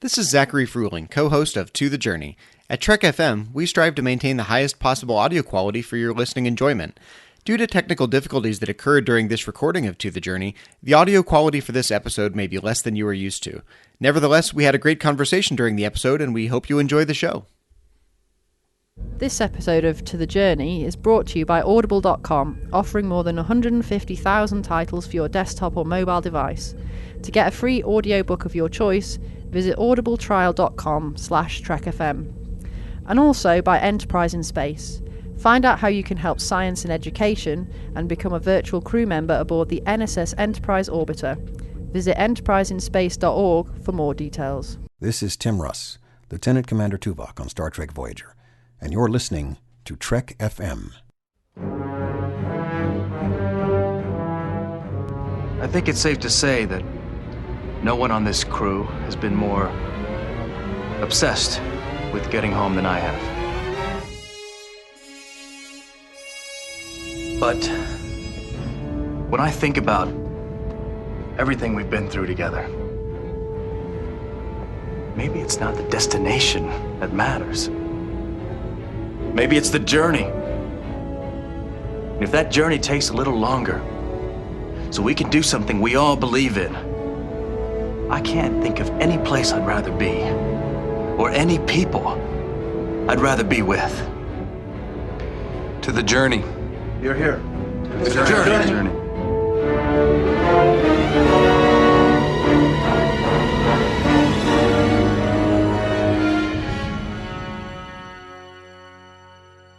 This is Zachary Fruehling, co-host of To The Journey. At Trek FM, we strive to maintain the highest possible audio quality for your listening enjoyment. Due to technical difficulties that occurred during this recording of To The Journey, the audio quality for this episode may be less than you are used to. Nevertheless, we had a great conversation during the episode, and we hope you enjoy the show. This episode of To The Journey is brought to you by Audible.com, offering more than 150,000 titles for your desktop or mobile device. To get a free audiobook of your choice, visit audibletrial.com/trekfm. And also by Enterprise in Space. Find out how you can help science and education and become a virtual crew member aboard the NSS Enterprise Orbiter. Visit enterpriseinspace.org for more details. This is Tim Russ, Lieutenant Commander Tuvok on Star Trek Voyager, and you're listening to Trek FM. I think it's safe to say that no one on this crew has been more obsessed with getting home than I have. But when I think about everything we've been through together, maybe it's not the destination that matters. Maybe it's the journey. And if that journey takes a little longer, so we can do something we all believe in, I can't think of any place I'd rather be, or any people I'd rather be with. To the journey. You're here. To the journey.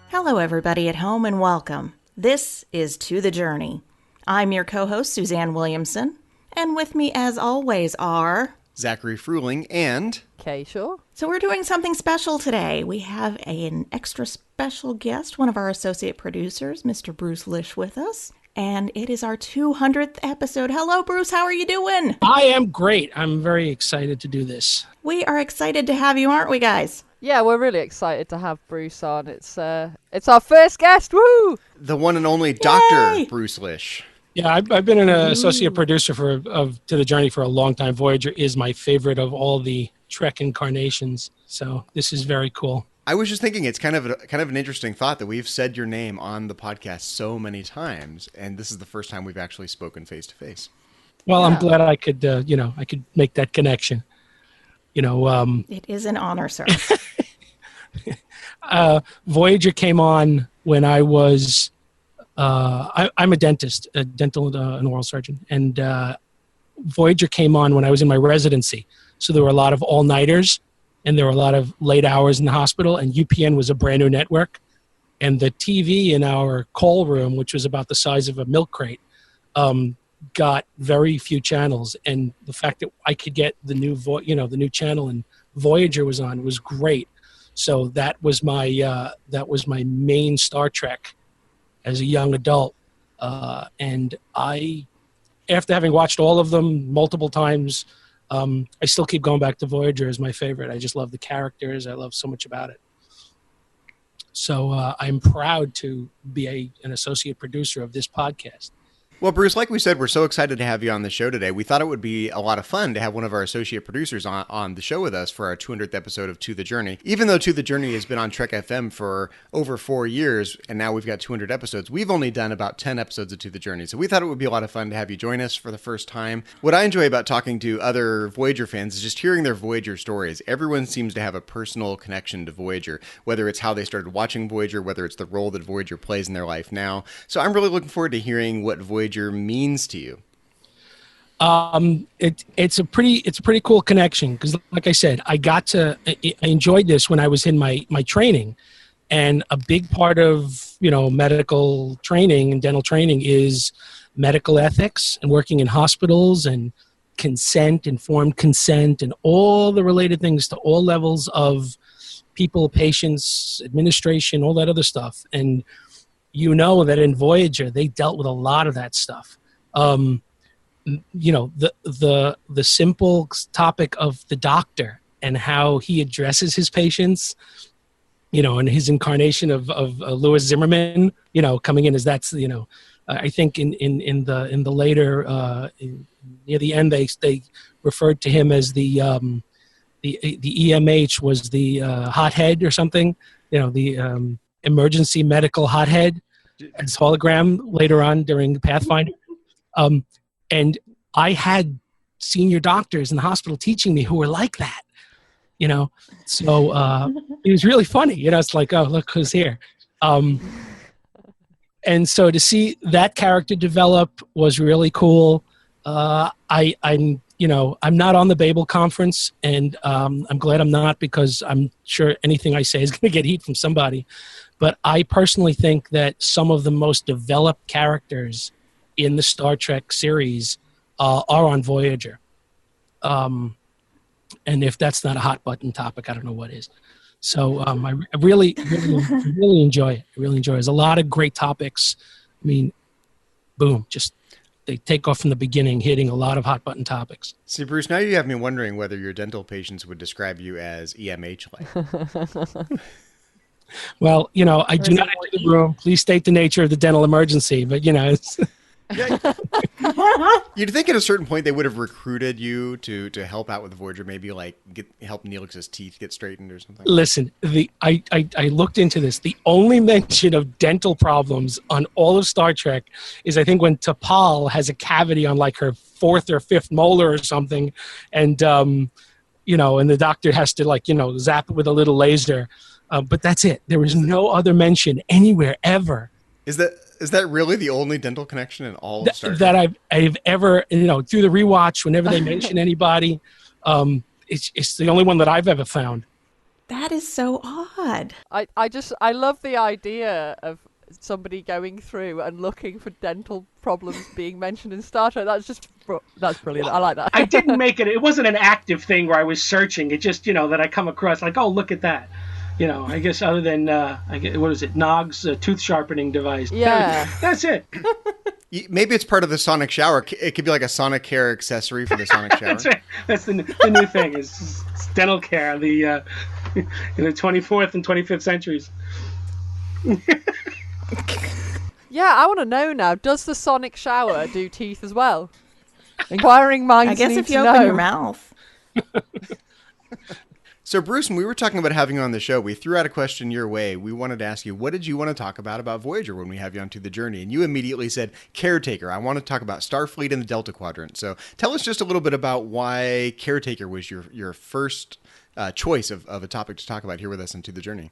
Hello, everybody at home, and welcome. This is To The Journey. I'm your co-host, Suzanne Williamson, and with me, as always, are... Zachary Fruehling and... Okay, sure. So we're doing something special today. We have an extra special guest, one of our associate producers, Mr. Bruce Lish, with us, and it is our 200th episode. Hello, Bruce. How are you doing? I am great. I'm very excited to do this. We are excited to have you, aren't we, guys? Yeah, we're really excited to have Bruce on. It's our first guest. Woo! The one and only Dr. Bruce Lish. Yeah, I've been an associate producer of To The Journey for a long time. Voyager is my favorite of all the Trek incarnations, so this is very cool. I was just thinking it's kind of an interesting thought that we've said your name on the podcast so many times, and this is the first time we've actually spoken face to face. Well, Yeah. I'm glad I could make that connection. It is an honor, sir. Voyager came on when I was. I'm a dentist, a dental and oral surgeon, and Voyager came on when I was in my residency. So there were a lot of all-nighters, and there were a lot of late hours in the hospital, and UPN was a brand new network. And the TV in our call room, which was about the size of a milk crate, got very few channels. And the fact that I could get the new channel and Voyager was on was great. So that was my main Star Trek as a young adult. And I, after having watched all of them multiple times, I still keep going back to Voyager as my favorite. I just love the characters. I love so much about it. So I'm proud to be an associate producer of this podcast. Well, Bruce, like we said, we're so excited to have you on the show today. We thought it would be a lot of fun to have one of our associate producers on the show with us for our 200th episode of To The Journey. Even though To The Journey has been on Trek FM for over 4 years, and now we've got 200 episodes, we've only done about 10 episodes of To The Journey. So we thought it would be a lot of fun to have you join us for the first time. What I enjoy about talking to other Voyager fans is just hearing their Voyager stories. Everyone seems to have a personal connection to Voyager, whether it's how they started watching Voyager, whether it's the role that Voyager plays in their life now. So I'm really looking forward to hearing what Voyager means to you. It's a pretty cool connection because, like I said, I enjoyed this when I was in my training, and a big part of medical training and dental training is medical ethics and working in hospitals and informed consent, and all the related things to all levels of people, patients, administration, all that other stuff. And that in Voyager they dealt with a lot of that stuff. The simple topic of the doctor and how he addresses his patients, and his incarnation of Louis Zimmerman, coming in as I think in the later near the end they referred to him as the the EMH was the hothead or something, the emergency medical hothead as hologram later on during Pathfinder. And I had senior doctors in the hospital teaching me who were like that, so it was really funny. It's like, oh, look who's here. And so to see that character develop was really cool. I'm not on the Babel conference, and I'm glad I'm not, because I'm sure anything I say is going to get heat from somebody. But I personally think that some of the most developed characters in the Star Trek series are on Voyager. And if that's not a hot button topic, I don't know what is. So I really enjoy it. I really enjoy it. There's a lot of great topics. I mean, boom, just they take off from the beginning, hitting a lot of hot button topics. See, Bruce, now you have me wondering whether your dental patients would describe you as EMH-like. Well, I do not enter the room. Please state the nature of the dental emergency. But, it's... You'd think at a certain point they would have recruited you to help out with Voyager, maybe like help Neelix's teeth get straightened or something. Listen, I looked into this. The only mention of dental problems on all of Star Trek is, I think, when T'Pol has a cavity on like her fourth or fifth molar or something, and and the doctor has to zap it with a little laser. But that's it. There was no other mention anywhere ever. Is that really the only dental connection in all of Star Trek? That I've ever, through the rewatch, whenever they mention anybody, it's the only one that I've ever found. That is so odd. I love the idea of somebody going through and looking for dental problems being mentioned in Star Trek. That's brilliant. I like that. I didn't make it. It wasn't an active thing where I was searching. It just, that I come across like, oh, look at that. I guess other than, what is it, Nog's tooth sharpening device. Yeah. That's it. Maybe it's part of the sonic shower. It could be like a sonic care accessory for the sonic shower. That's right. That's the new thing, is dental care, in the 24th and 25th centuries. Yeah, I want to know now, does the sonic shower do teeth as well? Inquiring minds I guess need if you to open know. your mouth. So, Bruce, when we were talking about having you on the show, we threw out a question your way. We wanted to ask you, what did you want to talk about Voyager when we have you on To the Journey? And you immediately said, Caretaker. I want to talk about Starfleet and the Delta Quadrant. So tell us just a little bit about why Caretaker was your first choice of a topic to talk about here with us on To the Journey.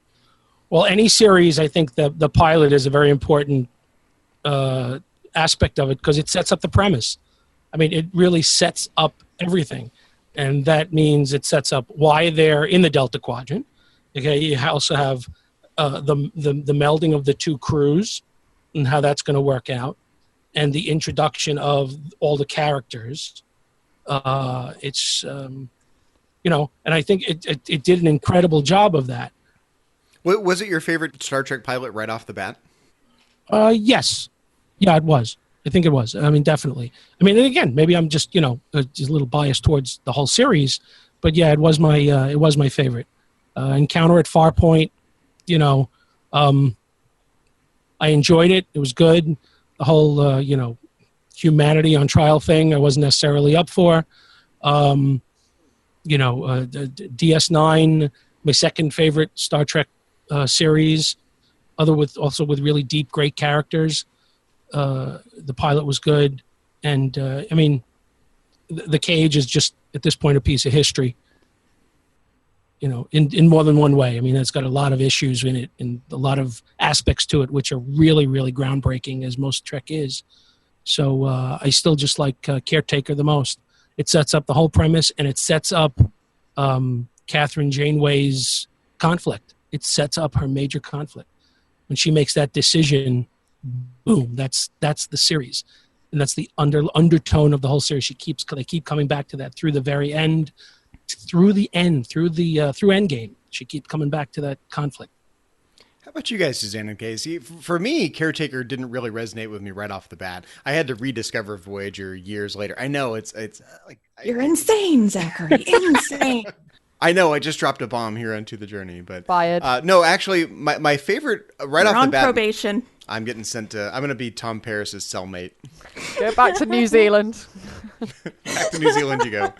Well, any series, I think the pilot is a very important aspect of it, because it sets up the premise. I mean, it really sets up everything. And that means it sets up why they're in the Delta Quadrant. Okay, you also have the melding of the two crews and how that's going to work out, and the introduction of all the characters. It's and I think it did an incredible job of that. Was it your favorite Star Trek pilot right off the bat? Yes, yeah, it was. I think it was. I mean, definitely. I mean, and again, maybe I'm just just a little biased towards the whole series, but yeah, it was my favorite. Encounter at Farpoint, I enjoyed it. It was good. The whole humanity on trial thing I wasn't necessarily up for. DS9, my second favorite Star Trek series, also with really deep, great characters. The pilot was good, and I mean, the Cage is just at this point a piece of history. In more than one way. I mean, it's got a lot of issues in it and a lot of aspects to it which are really, really groundbreaking, as most Trek is. So I still just like Caretaker the most. It sets up the whole premise, and it sets up Catherine Janeway's conflict. It sets up her major conflict. When she makes that decision, boom, that's the series, and that's the undertone of the whole series. They keep coming back to that through the very end, through Endgame. She keeps coming back to that conflict. How about you guys, Suzanne and Casey? For me, Caretaker didn't really resonate with me right off the bat. I had to rediscover Voyager years later. I know it's like You're insane, Zachary. Insane. I know I just dropped a bomb here on To the Journey, but Fired. No, actually, my favorite right You're off the on bat. probation. I'm getting sent to. I'm going to be Tom Paris's cellmate. Go back to New Zealand. Back to New Zealand you go.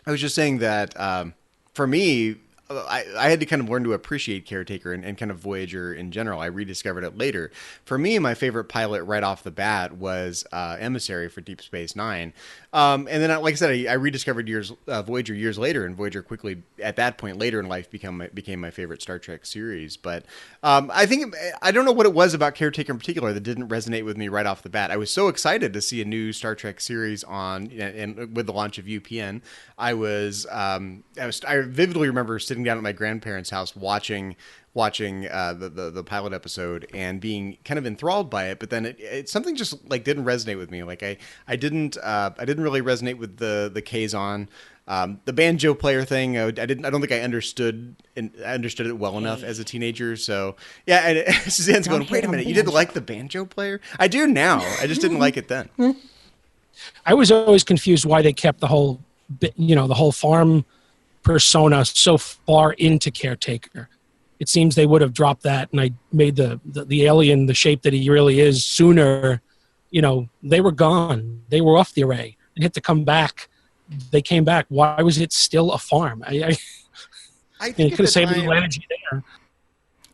I was just saying that for me, I had to kind of learn to appreciate Caretaker and kind of Voyager in general. I rediscovered it later. For me, my favorite pilot right off the bat was Emissary for Deep Space Nine. And then, like I said, I rediscovered Voyager years later, and Voyager quickly, at that point later in life, became my favorite Star Trek series. But I don't know what it was about Caretaker in particular that didn't resonate with me right off the bat. I was so excited to see a new Star Trek series and with the launch of UPN. I vividly remember sitting down at my grandparents' house watching the pilot episode and being kind of enthralled by it, but then it something just like didn't resonate with me. Like I didn't really resonate with the Kazon. The banjo player thing, I don't think I understood it well enough as a teenager. So yeah, and Suzanne's going, wait a minute, you didn't like the banjo player? I do now. I just didn't like it then. I was always confused why they kept the whole farm persona so far into Caretaker. It seems they would have dropped that, and I made the alien the shape that he really is sooner. They were gone. They were off the array. They had to come back. They came back. Why was it still a farm? I think you could have saved a little energy there.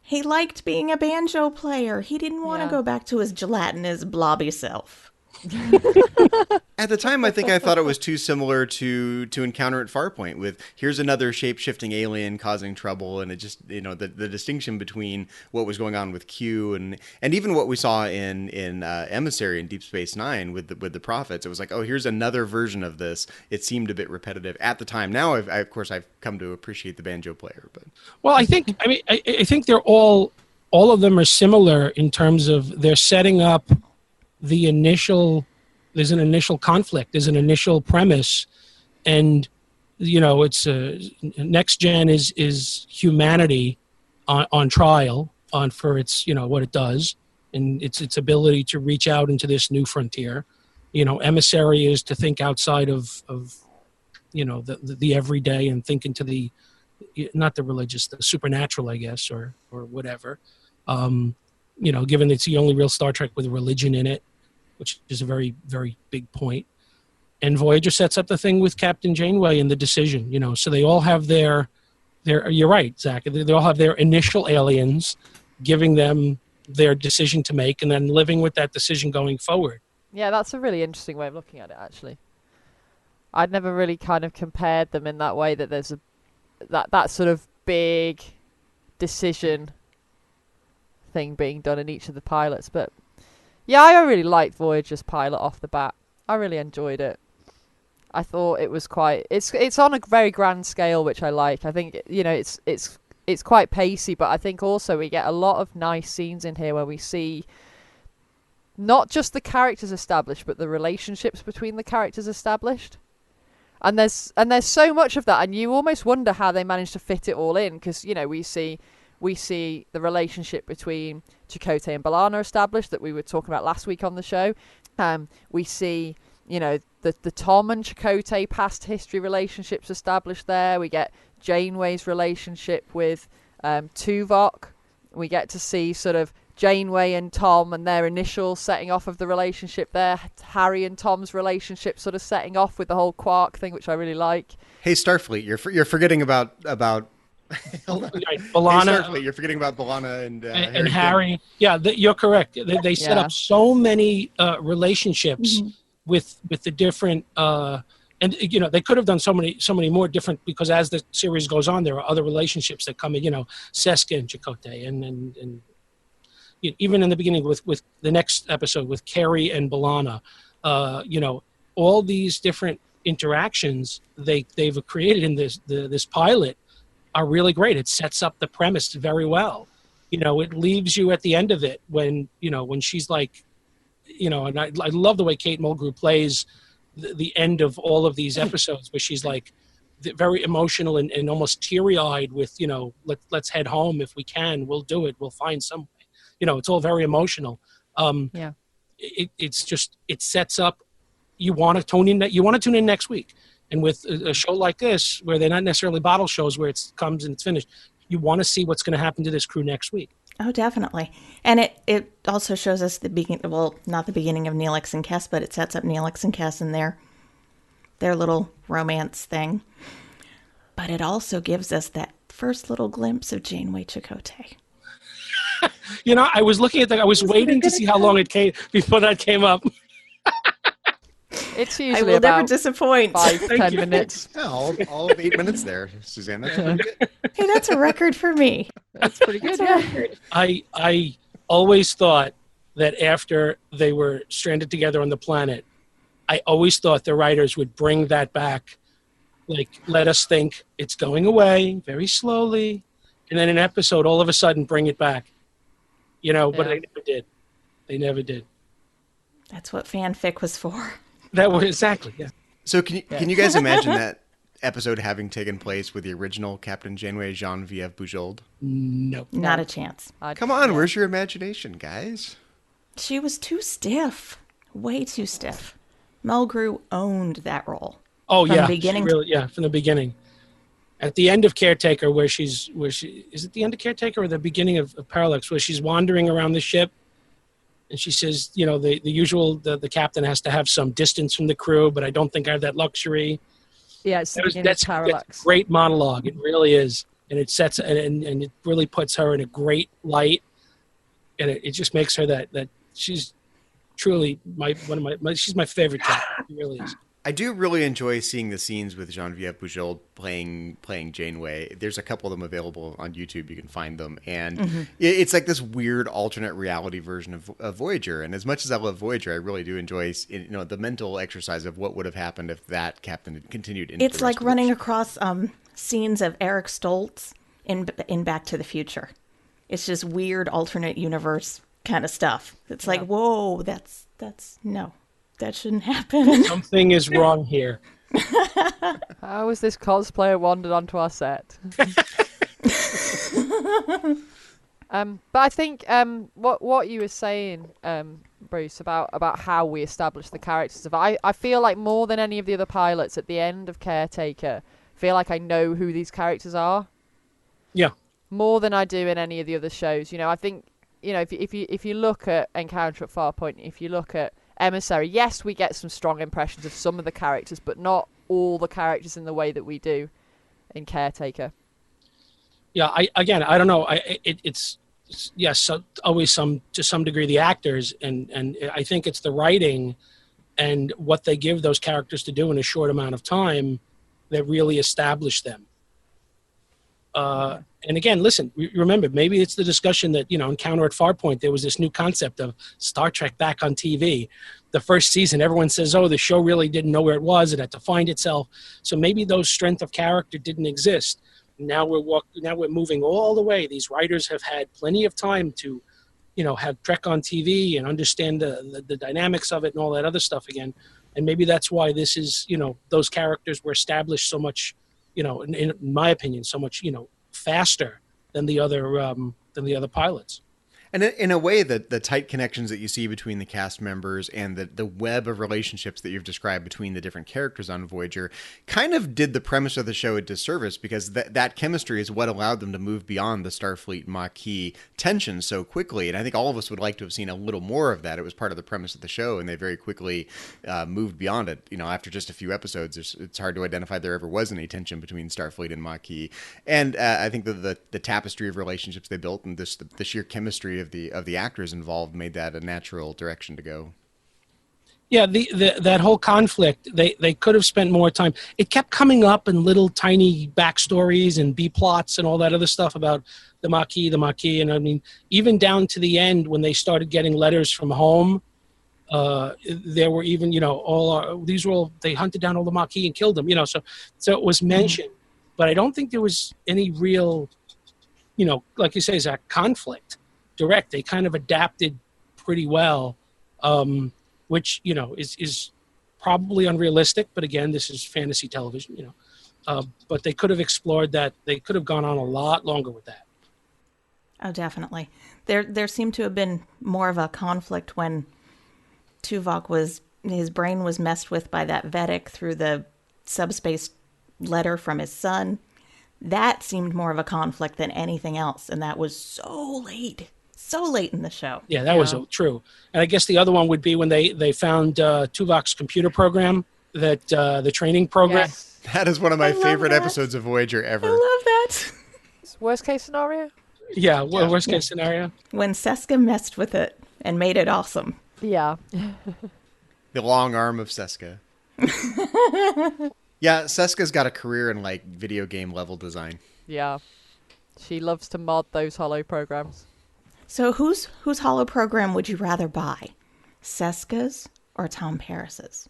He liked being a banjo player. He didn't want to go back to his gelatinous, blobby self. At the time, I think I thought it was too similar to Encounter at Farpoint, with here's another shape-shifting alien causing trouble, and it just, the distinction between what was going on with Q and even what we saw in Emissary and Deep Space Nine with the Prophets. It was like, oh, here's another version of this. It seemed a bit repetitive at the time. Now, of course, I've come to appreciate the banjo player. But well, I think they're all of them are similar in terms of they're setting up there's an initial conflict, there's an initial premise, and it's next gen is humanity on trial for its what it does and its ability to reach out into this new frontier. Emissary is to think outside of the everyday and think into the not the religious, the supernatural, I guess, or whatever. Given it's the only real Star Trek with religion in it, which is a very, very big point. And Voyager sets up the thing with Captain Janeway and the decision, so they all have their you're right, Zach, they all have their initial aliens giving them their decision to make and then living with that decision going forward. Yeah, that's a really interesting way of looking at it, actually. I'd never really kind of compared them in that way, that there's that sort of big decision thing being done in each of the pilots, but yeah, I really liked Voyager's pilot off the bat. I really enjoyed it. I thought it was quite. It's on a very grand scale, which I like. I think it's quite pacey, but I think also we get a lot of nice scenes in here where we see not just the characters established, but the relationships between the characters established. And there's so much of that, and you almost wonder how they managed to fit it all in, because we see the relationship between Chakotay and B'Elanna established that we were talking about last week on the show. We see, the Tom and Chakotay past history relationships established there. We get Janeway's relationship with Tuvok. We get to see sort of Janeway and Tom and their initial setting off of the relationship there. Harry and Tom's relationship sort of setting off with the whole Quark thing, which I really like. Hey, Starfleet, you're forgetting about B'Elanna. You're forgetting about B'Elanna and Harry. Yeah, you're correct. They set up so many relationships with the different, and they could have done so many more different, because as the series goes on, there are other relationships that come in. Seska and Chakotay, and even in the beginning with the next episode with Carrie and B'Elanna, all these different interactions they've created in this pilot are really great. It sets up the premise very well. It leaves you at the end of it when she's like, and I love the way Kate Mulgrew plays the end of all of these episodes, where she's like very emotional and almost teary-eyed with, let's head home if we can. We'll do it. We'll find some way. It's all very emotional. It's just, it sets up, you want to tune in next week. And with a show like this, where they're not necessarily bottle shows where it comes and it's finished, you want to see what's going to happen to this crew next week. Oh, definitely. And it also shows us not the beginning of Neelix and Kes, but it sets up Neelix and Kes and their little romance thing. But it also gives us that first little glimpse of Janeway Chakotay. I was looking at that. I was waiting to see how long it came before that came up. It's I usually will never about disappoint. 5-10 minutes. Yeah, all of 8 minutes there, Suzanne. That's pretty good. Hey, that's a record for me. That's pretty good. Yeah. I always thought that after they were stranded together on the planet, I always thought the writers would bring that back, like let us think it's going away very slowly, and then an episode all of a sudden bring it back. But they never did. They never did. That's what fanfic was for. That was exactly, yeah. So can you guys imagine that episode having taken place with the original Captain Janeway Genevieve Bujold? No. Not a chance. Come on, where's your imagination, guys? She was too stiff. Way too stiff. Mulgrew owned that role. Oh, from yeah. The beginning. From the beginning. At the end of Caretaker, where she is it the end of Caretaker or the beginning of Parallax, where she's wandering around the ship, and she says, the usual, the captain has to have some distance from the crew, but I don't think I have that luxury. Yeah, it's That's Parallax. a great monologue. It really is, and it sets and it really puts her in a great light, and it just makes her that she's truly she's my favorite captain. She really is. I do really enjoy seeing the scenes with Genevieve Bujold playing Janeway. There's a couple of them available on YouTube. You can find them. And it's like this weird alternate reality version of Voyager. And as much as I love Voyager, I really do enjoy the mental exercise of what would have happened if that captain had continued. It's like running across scenes of Eric Stoltz in Back to the Future. It's just weird alternate universe kind of stuff. It's like, whoa, that's no. That shouldn't happen. Something is wrong here. How has this cosplayer wandered onto our set? But I think what you were saying, Bruce, about how we establish the characters I feel like more than any of the other pilots at the end of Caretaker, I feel like I know who these characters are. Yeah. More than I do in any of the other shows. I think if you look at Encounter at Farpoint, if you look at Emissary, yes, we get some strong impressions of some of the characters, but not all the characters in the way that we do in Caretaker. Yeah, I don't know. It's yes, so always to some degree the actors, and I think it's the writing and what they give those characters to do in a short amount of time that really establish them. And again, listen, remember, maybe it's the discussion that, Encounter at Farpoint, there was this new concept of Star Trek back on TV. The first season, everyone says, the show really didn't know where it was. It had to find itself. So maybe those strength of character didn't exist. Now we're moving all the way. These writers have had plenty of time to, have Trek on TV and understand the dynamics of it and all that other stuff again. And maybe that's why this is, those characters were established so much, in my opinion, so much, faster than the other pilots. And in a way, the tight connections that you see between the cast members and the web of relationships that you've described between the different characters on Voyager kind of did the premise of the show a disservice, because that chemistry is what allowed them to move beyond the Starfleet Maquis tension so quickly. And I think all of us would like to have seen a little more of that. It was part of the premise of the show, and they very quickly moved beyond it. After just a few episodes, it's hard to identify there ever was any tension between Starfleet and Maquis. And I think the tapestry of relationships they built and the sheer chemistry of the actors involved made that a natural direction to go. Yeah, that whole conflict, they could have spent more time. It kept coming up in little tiny backstories and B plots and all that other stuff about the Maquis, and I mean, even down to the end when they started getting letters from home, there were even they hunted down all the Maquis and killed them, so it was mentioned, but I don't think there was any real, like you say, is that conflict. Direct, they kind of adapted pretty well, which is probably unrealistic. But again, this is fantasy television, But they could have explored that. They could have gone on a lot longer with that. Oh, definitely. There seemed to have been more of a conflict when Tuvok his brain was messed with by that Vedic through the subspace letter from his son. That seemed more of a conflict than anything else, and that was so late in the show. Yeah, that was true. And I guess the other one would be when they found Tuvok's computer program, that the training program. Yes. That is one of my I love favorite that. episodes of Voyager ever. I love that. Worst case scenario? Yeah, worst case scenario. When Seska messed with it and made it awesome. Yeah. The long arm of Seska. Yeah, Seska's got a career in like video game level design. Yeah. She loves to mod those holo programs. So whose holo program would you rather buy? Seska's or Tom Paris's?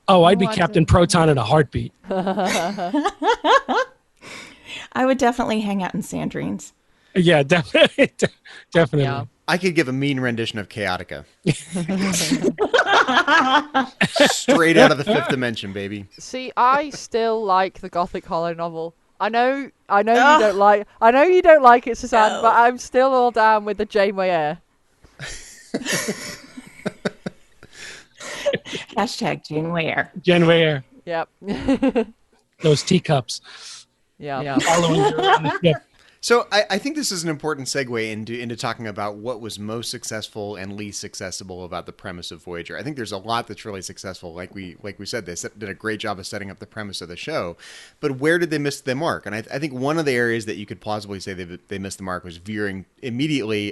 Oh, I'd be I Captain Proton in a heartbeat. I would definitely hang out in Sandrine's. Yeah, definitely. Definitely. Yeah. I could give a mean rendition of Chaotica. Straight out of the fifth dimension, baby. See, I still like the Gothic holo novel. I know you don't like. I know you don't like it, Suzanne, No. but I'm still all down with the Janeway Air. Hashtag Janeway Air. Janeway Air. Yep. Those teacups. Yeah. Following you around the ship. So I think this is an important segue into talking about what was most successful and least accessible about the premise of Voyager. I think there's a lot that's really successful. Like we said, they did a great job of setting up the premise of the show. But where did they miss the mark? And I think one of the areas that you could plausibly say they missed the mark was veering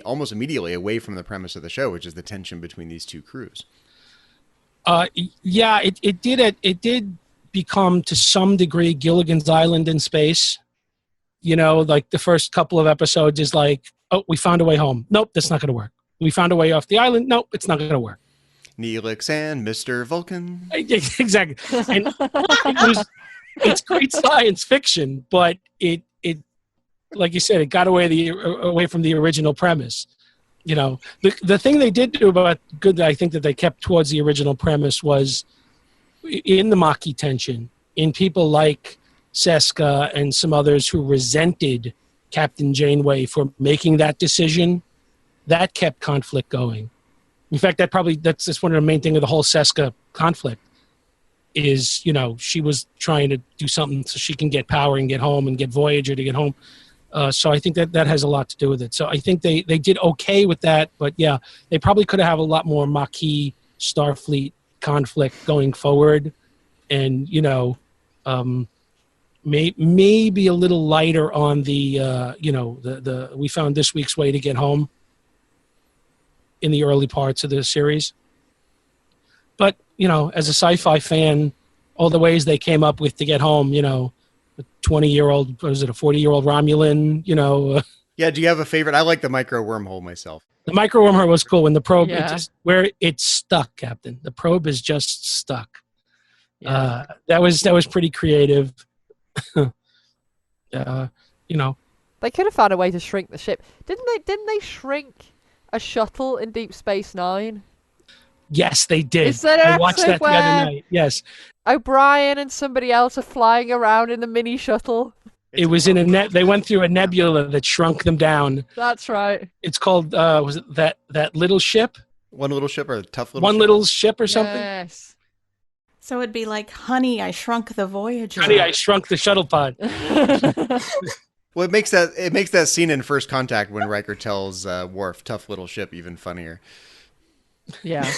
almost immediately away from the premise of the show, which is the tension between these two crews. Yeah, it did become to some degree Gilligan's Island in space. You know, like the first couple of episodes is like, oh, we found a way home. Nope, that's not going to work. We found a way off the island. Nope, it's not going to work. Neelix and Mr. Vulcan. Exactly. And it's great science fiction, but it like you said, it got away from the original premise. You know, the thing they did do about good that I think that they kept towards the original premise was in the Maquis tension, in people like Seska and some others who resented Captain Janeway for making that decision, that kept conflict going. In fact, that's just one of the main things of the whole Seska conflict is, you know, she was trying to do something so she can get power and get home and get Voyager to get home. So I think that has a lot to do with it. So I think they did okay with that, but yeah, they probably could have a lot more Maquis Starfleet conflict going forward, and you know, maybe a little lighter on the the we found this week's way to get home in the early parts of the series. But you know, as a sci-fi fan, all the ways they came up with to get home, you know, a 20-year-old, was it a 40-year-old Romulan, you know. Yeah, do you have a favorite? I like the micro wormhole myself. The micro wormhole was cool when the probe, Yeah. where it's stuck, Captain. The probe is just stuck. Yeah. That was pretty creative. You know. They could have found a way to shrink the ship. Didn't they shrink a shuttle in Deep Space Nine? Yes, they did. Is there an I watched episode that the other where night. Yes. O'Brien and somebody else are flying around in the mini shuttle? It was in a they went through a nebula that shrunk them down. That's right. It's called was it that little ship? One little ship or a tough little One ship? little ship or something? Yes. So it'd be like, honey, I shrunk the Voyager. Honey, I shrunk the shuttle pod. Well, it makes that scene in First Contact when Riker tells Worf, "Tough little ship," even funnier. Yeah.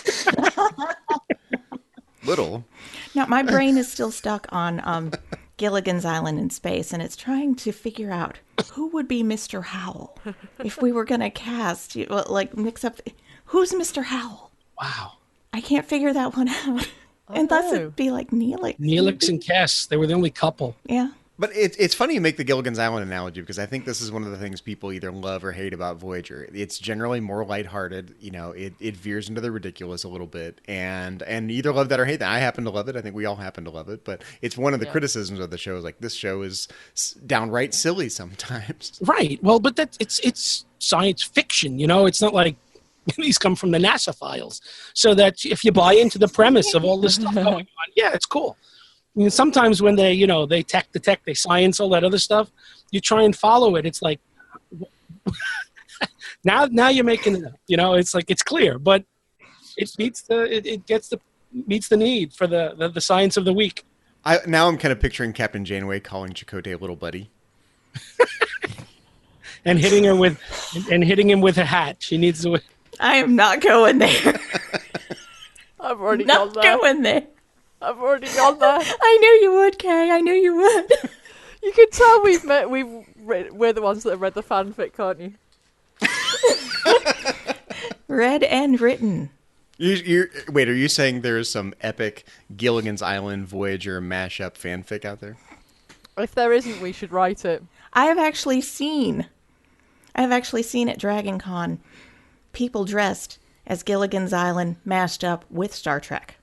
Little. Now, my brain is still stuck on Gilligan's Island in space, and it's trying to figure out who would be Mr. Howell if we were going to cast, like, mix up. Who's Mr. Howell? Wow. I can't figure that one out. Unless it'd be like Neelix. Neelix and Cass, they were the only couple. Yeah. But it's funny you make the Gilligan's Island analogy because I think this is one of the things people either love or hate about Voyager. It's generally more lighthearted. You know, it veers into the ridiculous a little bit, and either love that or hate that. I happen to love it. I think we all happen to love it. But it's one of the criticisms of the show is like this show is downright silly sometimes. Right. Well, but it's science fiction. You know, it's not like these come from the NASA files. So that if you buy into the premise of all this stuff going on, yeah, it's cool. I mean, sometimes when they, you know, they tech the tech, they science, all that other stuff, you try and follow it. It's like, now you're making it up. You know, it's like, it's clear, but it meets meets the need for the science of the week. Now I'm kind of picturing Captain Janeway calling Chakotay little buddy. and hitting him with a hat. She needs to. I am not going there. I've already Not got that. going there. I've already gone there. I knew you would, Kay. I knew you would. You can tell we're the ones that have read the fanfic, can't you? Read and written. Wait, are you saying there is some epic Gilligan's Island Voyager mashup fanfic out there? If there isn't, we should write it. I have actually seen at Dragon Con people dressed as Gilligan's Island mashed up with Star Trek.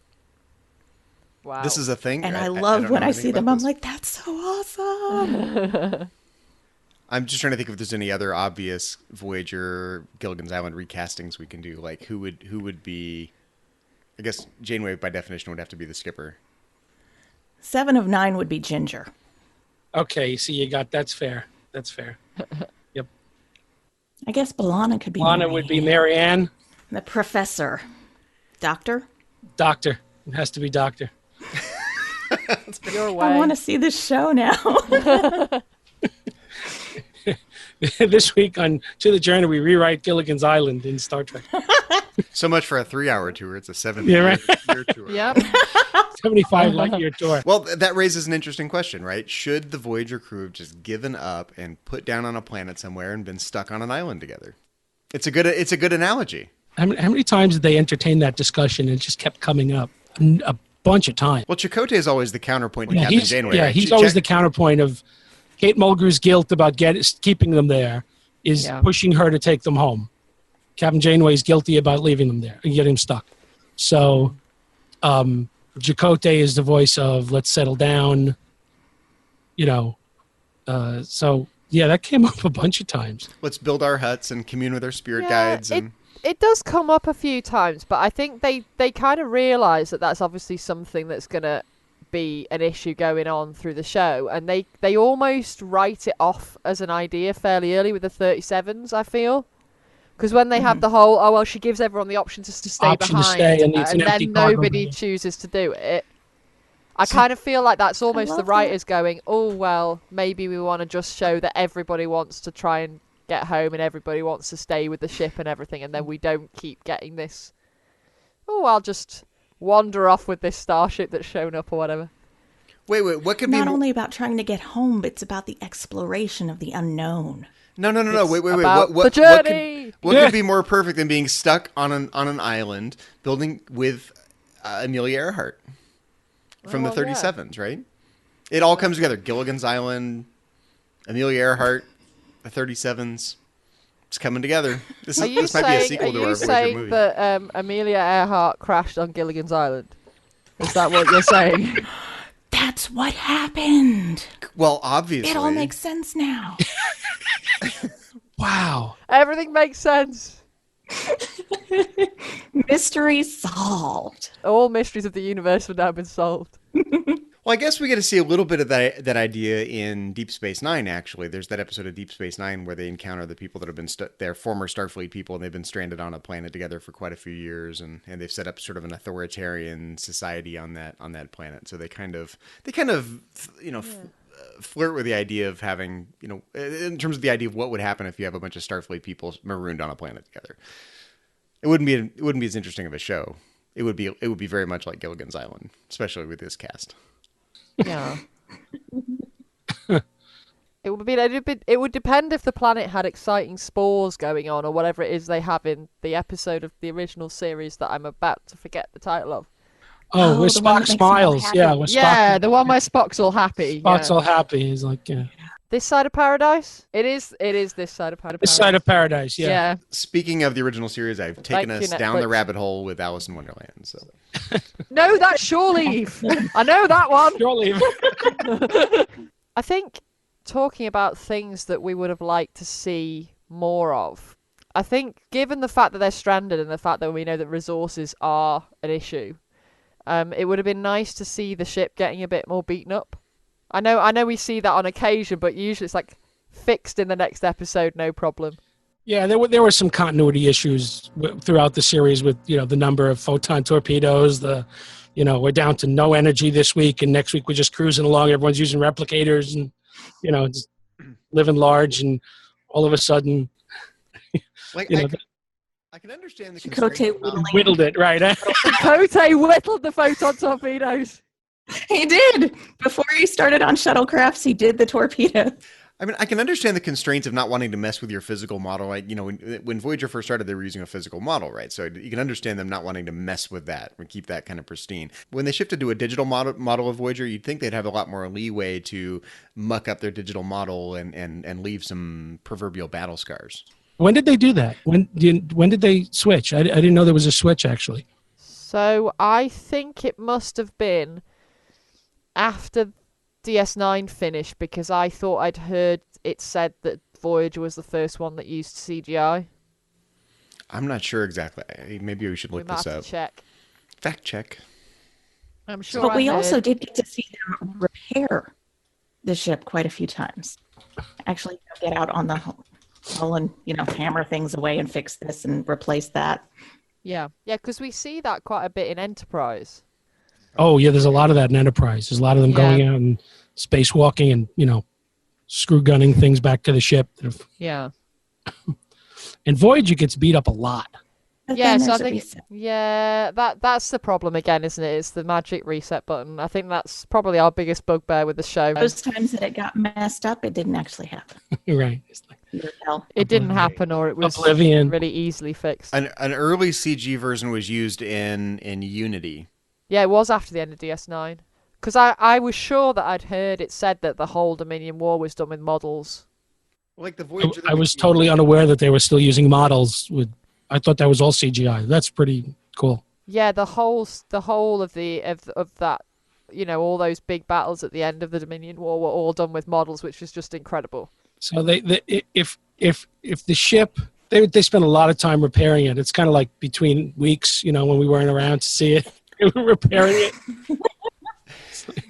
Wow. This is a thing? And I don't love know when I anything see them. about I'm this. like, that's so awesome. I'm just trying to think if there's any other obvious Voyager Gilligan's Island recastings we can do. Like who would be? I guess Janeway by definition would have to be the skipper. 7 of 9 would be Ginger. Okay, see, that's fair. That's fair. Yep. I guess B'Elanna could be. Lana would be Marianne. The professor. Doctor? Doctor. It has to be Doctor. Your way. I want to see this show now. This week on To the Journey, we rewrite Gilligan's Island in Star Trek. So much for a 3-hour tour. It's a 7 Yeah, year tour. Yep. 75 light-year tour. Well, that raises an interesting question, right? Should the Voyager crew have just given up and put down on a planet somewhere and been stuck on an island together? It's a good analogy. How many times did they entertain that discussion and it just kept coming up? A bunch of times. Well, Chakotay is always the counterpoint to Captain Janeway. Yeah, right? he's always the counterpoint of Kate Mulgrew's guilt about keeping them there is pushing her to take them home. Captain Janeway is guilty about leaving them there and getting them stuck. So Chakotay is the voice of let's settle down, so yeah, that came up a bunch of times. Let's build our huts and commune with our spirit guides. And It does come up a few times, but I think they kind of realise that that's obviously something that's going to be an issue going on through the show, and they almost write it off as an idea fairly early with the 37s, I feel. Because when they have the whole, she gives everyone the option to stay behind, and then nobody chooses to do it. I kind of feel like that's almost the writers going, oh, well, maybe we want to just show that everybody wants to try and get home and everybody wants to stay with the ship and everything, and then we don't keep getting this, I'll just wander off with this starship that's shown up or whatever. Wait, what could be not only about trying to get home, but it's about the exploration of the unknown. No. Wait. About What the journey. What could be more perfect than being stuck on an island building with Amelia Earhart from the 37s, right? It all comes together. Gilligan's Island, Amelia Earhart, the 37s. It's coming together. This might be a sequel to our Voyager movie. Are you saying that Amelia Earhart crashed on Gilligan's Island? Is that what you're saying? That's what happened. Well, obviously. It all makes sense now. Wow. Everything makes sense. Mystery solved. All mysteries of the universe have now been solved. Well, I guess we get to see a little bit of that idea in Deep Space Nine, actually. There's that episode of Deep Space Nine where they encounter the people that have been they're former Starfleet people, and they've been stranded on a planet together for quite a few years, and they've set up sort of an authoritarian society on that planet. So they kind of flirt with the idea of having, in terms of the idea of what would happen if you have a bunch of Starfleet people marooned on a planet together. It wouldn't be as interesting of a show. It would be very much like Gilligan's Island, especially with this cast. Yeah. It would depend if the planet had exciting spores going on or whatever it is they have in the episode of the original series that I'm about to forget the title of. Oh, where Spock smiles. Yeah, the one where Spock's all happy. Spock's all happy. He's like, yeah. This side of paradise? It is this side of paradise. This side of paradise, yeah. Yeah. Speaking of the original series, I've taken us down the rabbit hole with Alice in Wonderland. So. No, that's Shore Leave. I know that one. Shore Leave. I think talking about things that we would have liked to see more of, I think given the fact that they're stranded and the fact that we know that resources are an issue, it would have been nice to see the ship getting a bit more beaten up. I know we see that on occasion, but usually it's like fixed in the next episode, no problem. Yeah, there were some continuity issues throughout the series with, the number of photon torpedoes, we're down to no energy this week, and next week we're just cruising along, everyone's using replicators and, just living large, and all of a sudden, I can understand the Chakotay whittled it, right? Chakotay whittled the photon torpedoes. He did. Before he started on shuttlecrafts, he did the torpedo. I mean, I can understand the constraints of not wanting to mess with your physical model. Like, when Voyager first started, they were using a physical model, right? So you can understand them not wanting to mess with that and keep that kind of pristine. When they shifted to a digital model of Voyager, you'd think they'd have a lot more leeway to muck up their digital model and leave some proverbial battle scars. When did they do that? When did they switch? I didn't know there was a switch, actually. So I think it must have been after DS9 finished, because I thought I'd heard it said that Voyager was the first one that used CGI. I'm not sure exactly. Maybe we should look this up. Check. Fact check. I'm sure. But we also did get to see them repair the ship quite a few times. Actually, get out on the hull and hammer things away and fix this and replace that. Yeah, because we see that quite a bit in Enterprise. Oh, yeah, there's a lot of that in Enterprise. There's a lot of them going out and spacewalking and, screw gunning things back to the ship. Yeah. And Voyager gets beat up a lot. Yeah, so I think, that's the problem again, isn't it? It's the magic reset button. I think that's probably our biggest bugbear with the show. Those times that it got messed up, it didn't actually happen. Right. It's like, it didn't happen, or it was Oblivion. really easily fixed. An early CG version was used in Unity. Yeah, it was after the end of DS9. Because I was sure that I'd heard it said that the whole Dominion War was done with models. Like the Voyager. I was totally unaware that they were still using models. I thought that was all CGI. That's pretty cool. Yeah, the whole of that, all those big battles at the end of the Dominion War were all done with models, which was just incredible. So if the ship, they spent a lot of time repairing it. It's kind of like between weeks, when we weren't around to see it. They were repairing it.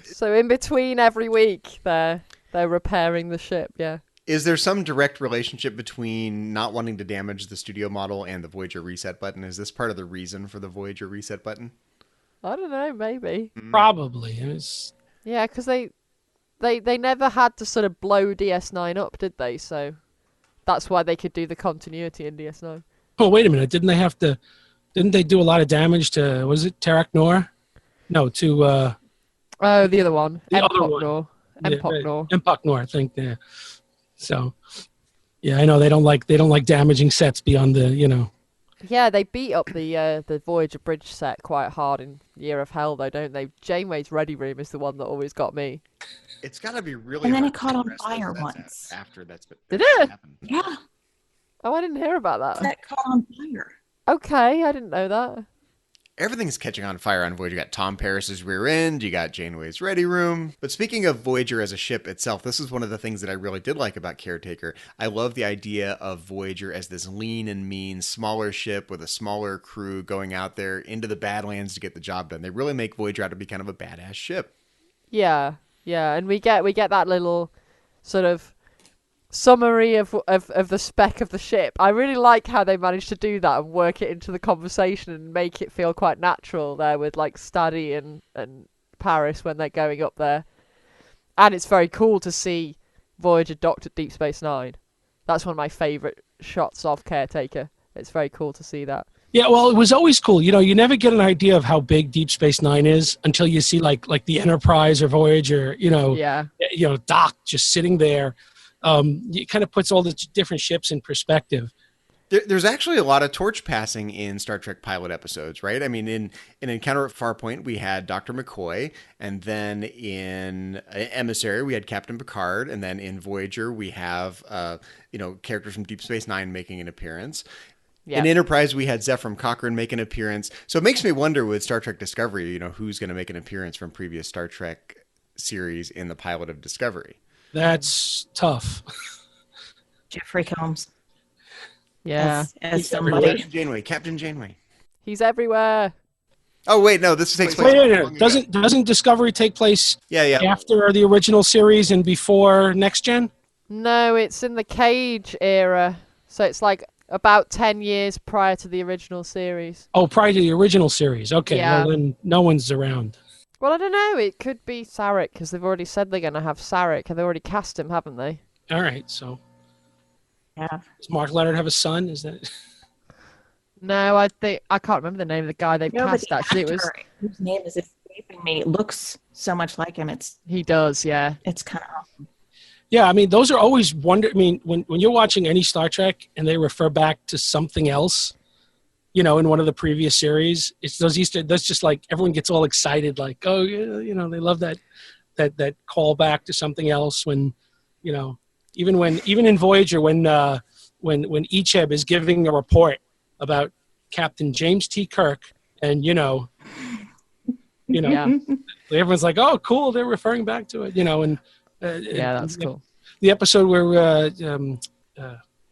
So in between every week, they're repairing the ship. Yeah. Is there some direct relationship between not wanting to damage the studio model and the Voyager reset button? Is this part of the reason for the Voyager reset button? I don't know. Maybe. Probably. Yeah, because they never had to sort of blow DS9 up, did they? So that's why they could do the continuity in DS9. Oh, wait a minute. Didn't they do a lot of damage to, was it Tarak Nor? No, to... the other one. Empok Nor. Empok Nor, I think. Yeah. So, yeah, I know they don't like damaging sets beyond the, Yeah, they beat up the Voyager bridge set quite hard in Year of Hell, though, don't they? Janeway's ready room is the one that always got me. It's got to be really. And then it caught on fire once. After that's did it? Happened. Yeah. Oh, I didn't hear about that. That caught on fire. Okay, I didn't know that. Everything's catching on fire on Voyager. You got Tom Paris's rear end, you got Janeway's ready room. But speaking of Voyager as a ship itself, this is one of the things that I really did like about Caretaker. I love the idea of Voyager as this lean and mean, smaller ship with a smaller crew going out there into the Badlands to get the job done. They really make Voyager out to be kind of a badass ship. Yeah, and we get that little sort of summary of the spec of the ship. I really like how they managed to do that and work it into the conversation and make it feel quite natural there with like Staddy and Paris when they're going up there. And it's very cool to see Voyager docked at Deep Space Nine. That's one of my favourite shots of Caretaker. It's very cool to see that. Yeah, well, it was always cool. You never get an idea of how big Deep Space Nine is until you see like the Enterprise or Voyager, docked just sitting there. It kind of puts all the different ships in perspective. There's actually a lot of torch passing in Star Trek pilot episodes, right? I mean, in Encounter at Farpoint, we had Dr. McCoy, and then in Emissary, we had Captain Picard, and then in Voyager, we have characters from Deep Space Nine making an appearance. Yep. In Enterprise, we had Zephram Cochrane make an appearance. So it makes me wonder with Star Trek Discovery, who's going to make an appearance from previous Star Trek series in the pilot of Discovery. That's tough. Jeffrey Combs. Yeah. As somebody. Captain Janeway. He's everywhere. Oh, wait, no, this takes place. Wait. Doesn't Discovery take place after the original series and before Next Gen? No, it's in the Cage era. So it's like about 10 years prior to the original series. Oh, prior to the original series. Okay, yeah. Well, then no one's around. Well, I don't know. It could be Sarek, because they've already said they're going to have Sarek. They've already cast him, haven't they? All right, so... Yeah. Does Mark Leonard have a son? Is that... No, I can't remember the name of the guy they've cast, actually. Whose name is escaping me, looks so much like him. He does, yeah. It's kind of awesome. Yeah, I mean, those are always I mean, when you're watching any Star Trek and they refer back to something else, in one of the previous series, it's those Easter. That's just like everyone gets all excited, like, oh, yeah, they love that call back to something else. When, even in Voyager, when Icheb is giving a report about Captain James T. Kirk, and Yeah. everyone's like, oh, cool, they're referring back to it, and. Yeah, that's cool. The episode where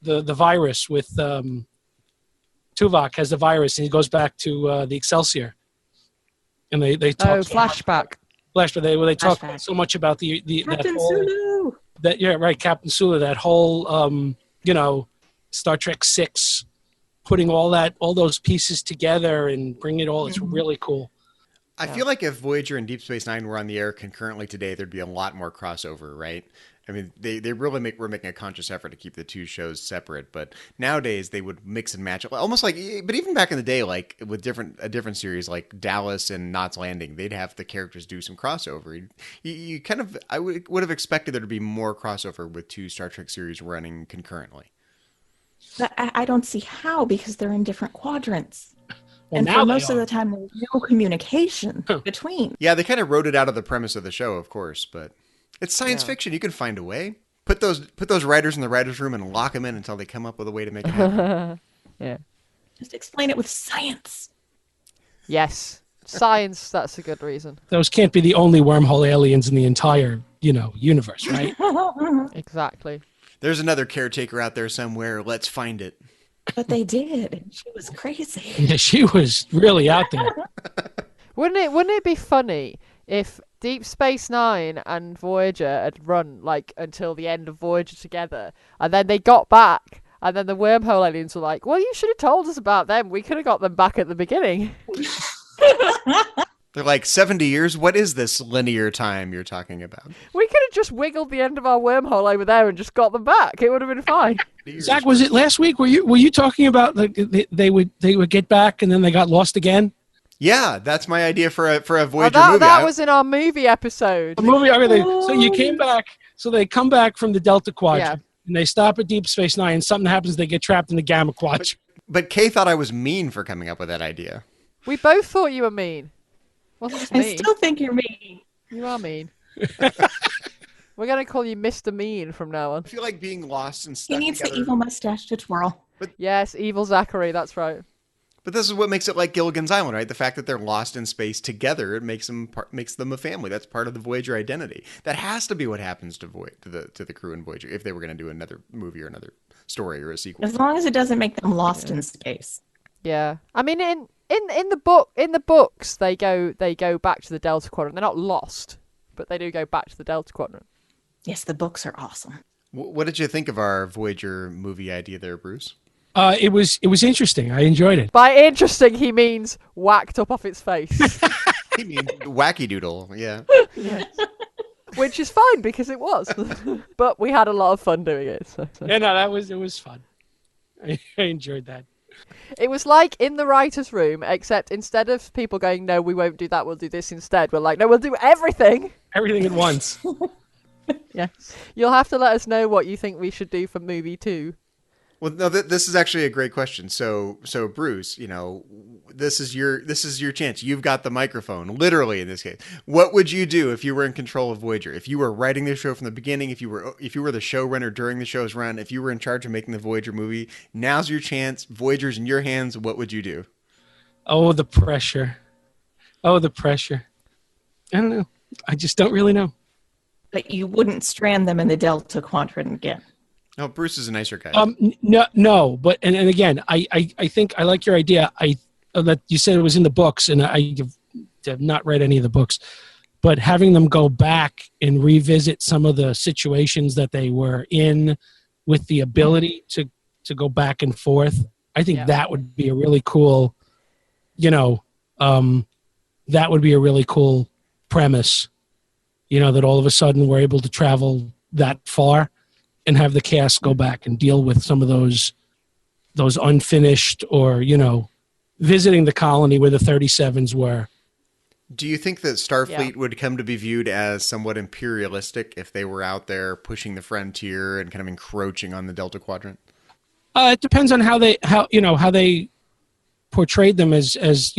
the virus with Tuvok has the virus and he goes back to the Excelsior, and they talk flashback. They talk Flashback. so much about the Captain that whole, Sulu. Captain Sulu, that whole Star Trek 6, putting all those pieces together and bringing it all. It's really cool. I feel like if Voyager and Deep Space Nine were on the air concurrently today, there'd be a lot more crossover, right? I mean, they really were making a conscious effort to keep the two shows separate, but nowadays they would mix and match, almost like. But even back in the day, like with a different series like Dallas and Knots Landing, they'd have the characters do some crossover. You kind of, I would have expected there to be more crossover with two Star Trek series running concurrently. But I don't see how, because they're in different quadrants. Well, And now for they most of are. the time, there's no communication between. Yeah, they kind of wrote it out of the premise of the show, of course, but it's science fiction. You can find a way. Put those writers in the writers' room and lock them in until they come up with a way to make it happen. Yeah. Just explain it with science. Yes. Science, that's a good reason. Those can't be the only wormhole aliens in the entire universe, right? Exactly. There's another caretaker out there somewhere. Let's find it. But they did. And she was crazy. Yeah, she was really out there. Wouldn't it be funny if Deep Space Nine and Voyager had run until the end of Voyager together, and then they got back, and then the wormhole aliens were like, "Well, you should have told us about them. We could have got them back at the beginning." They're like 70 years. What is this linear time you're talking about? We could have just wiggled the end of our wormhole over there and just got them back. It would have been fine. Zach, was it last week? Were you talking about they would get back and then they got lost again? Yeah, that's my idea for a Voyager that, movie. That was in our movie episode. The movie. So you came back. So they come back from the Delta Quadrant and they stop at Deep Space Nine. And something happens. They get trapped in the Gamma Quadrant. But Kay thought I was mean for coming up with that idea. We both thought you were mean. Wasn't just I mean. still think you're mean. You are mean. We're going to call you Mr. Mean from now on. I feel like being lost and He stuck needs together. the evil mustache to twirl. Yes, evil Zachary, that's right. But this is what makes it like Gilligan's Island, right? The fact that they're lost in space together, it makes them a family. That's part of the Voyager identity. That has to be what happens to the crew in Voyager if they were going to do another movie or another story or a sequel. As long as it doesn't make them lost in space. Yeah. I mean, in the books, they go back to the Delta Quadrant. They're not lost, but they do go back to the Delta Quadrant. Yes, the books are awesome. What did you think of our Voyager movie idea there, Bruce? It was interesting. I enjoyed it. By interesting, he means whacked up off its face. I mean, wacky doodle, yeah. Yes. Which is fine because it was. But we had a lot of fun doing it. So. Yeah, no, it was fun. I enjoyed that. It was like in the writer's room, except instead of people going, "No, we won't do that, we'll do this instead," we're like, "No, we'll do everything." Everything at once. Yes. You'll have to let us know what you think we should do for movie 2. Well, no, this is actually a great question. So Bruce, this is your chance. You've got the microphone, literally in this case. What would you do if you were in control of Voyager? If you were writing the show from the beginning, if you were the showrunner during the show's run, if you were in charge of making the Voyager movie, now's your chance. Voyager's in your hands. What would you do? Oh, the pressure. I don't know. I just don't really know. But you wouldn't strand them in the Delta Quadrant again. No, Bruce is a nicer guy. No, but and again, I think I like your idea. That you said it was in the books, and I have not read any of the books, but having them go back and revisit some of the situations that they were in, with the ability to go back and forth, I think that would be a really cool, that would be a really cool premise. That all of a sudden we're able to travel that far and have the cast go back and deal with some of those unfinished or, visiting the colony where the 37s were, Do you think that Starfleet would come to be viewed as somewhat imperialistic if they were out there pushing the frontier and kind of encroaching on the Delta Quadrant? It depends on how they portrayed them as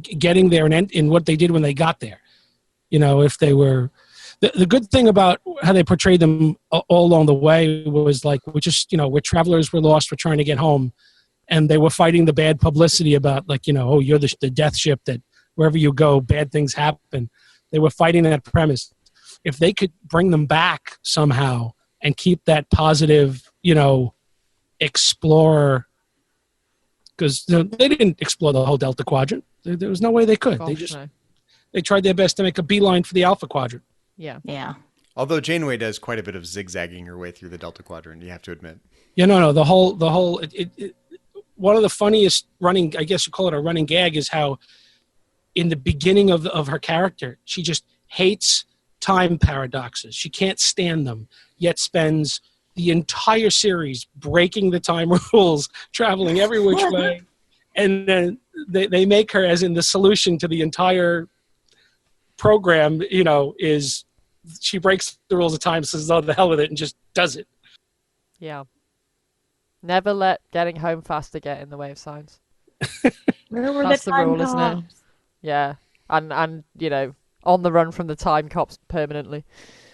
getting there and in what they did when they got there. If they were the good thing about how they portrayed them all along the way was like we're travelers, we're lost, we're trying to get home, and they were fighting the bad publicity about you're the death ship that wherever you go bad things happen. They were fighting that premise. If they could bring them back somehow and keep that positive explorer, because they didn't explore the whole Delta Quadrant. There was no way they could. They tried their best to make a beeline for the Alpha Quadrant. Yeah. Although Janeway does quite a bit of zigzagging her way through the Delta Quadrant, you have to admit. No. The whole. One of the funniest running, I guess you call it a running gag, is how in the beginning of her character, she just hates time paradoxes. She can't stand them, yet spends the entire series breaking the time rules, traveling every which way. And then they make her, as in the solution to the entire program, is she breaks the rules of time, says, oh, the hell with it, and just does it. Yeah. Never let getting home faster get in the way of science. That's the rule, isn't it? Yeah. And on the run from the time cops permanently.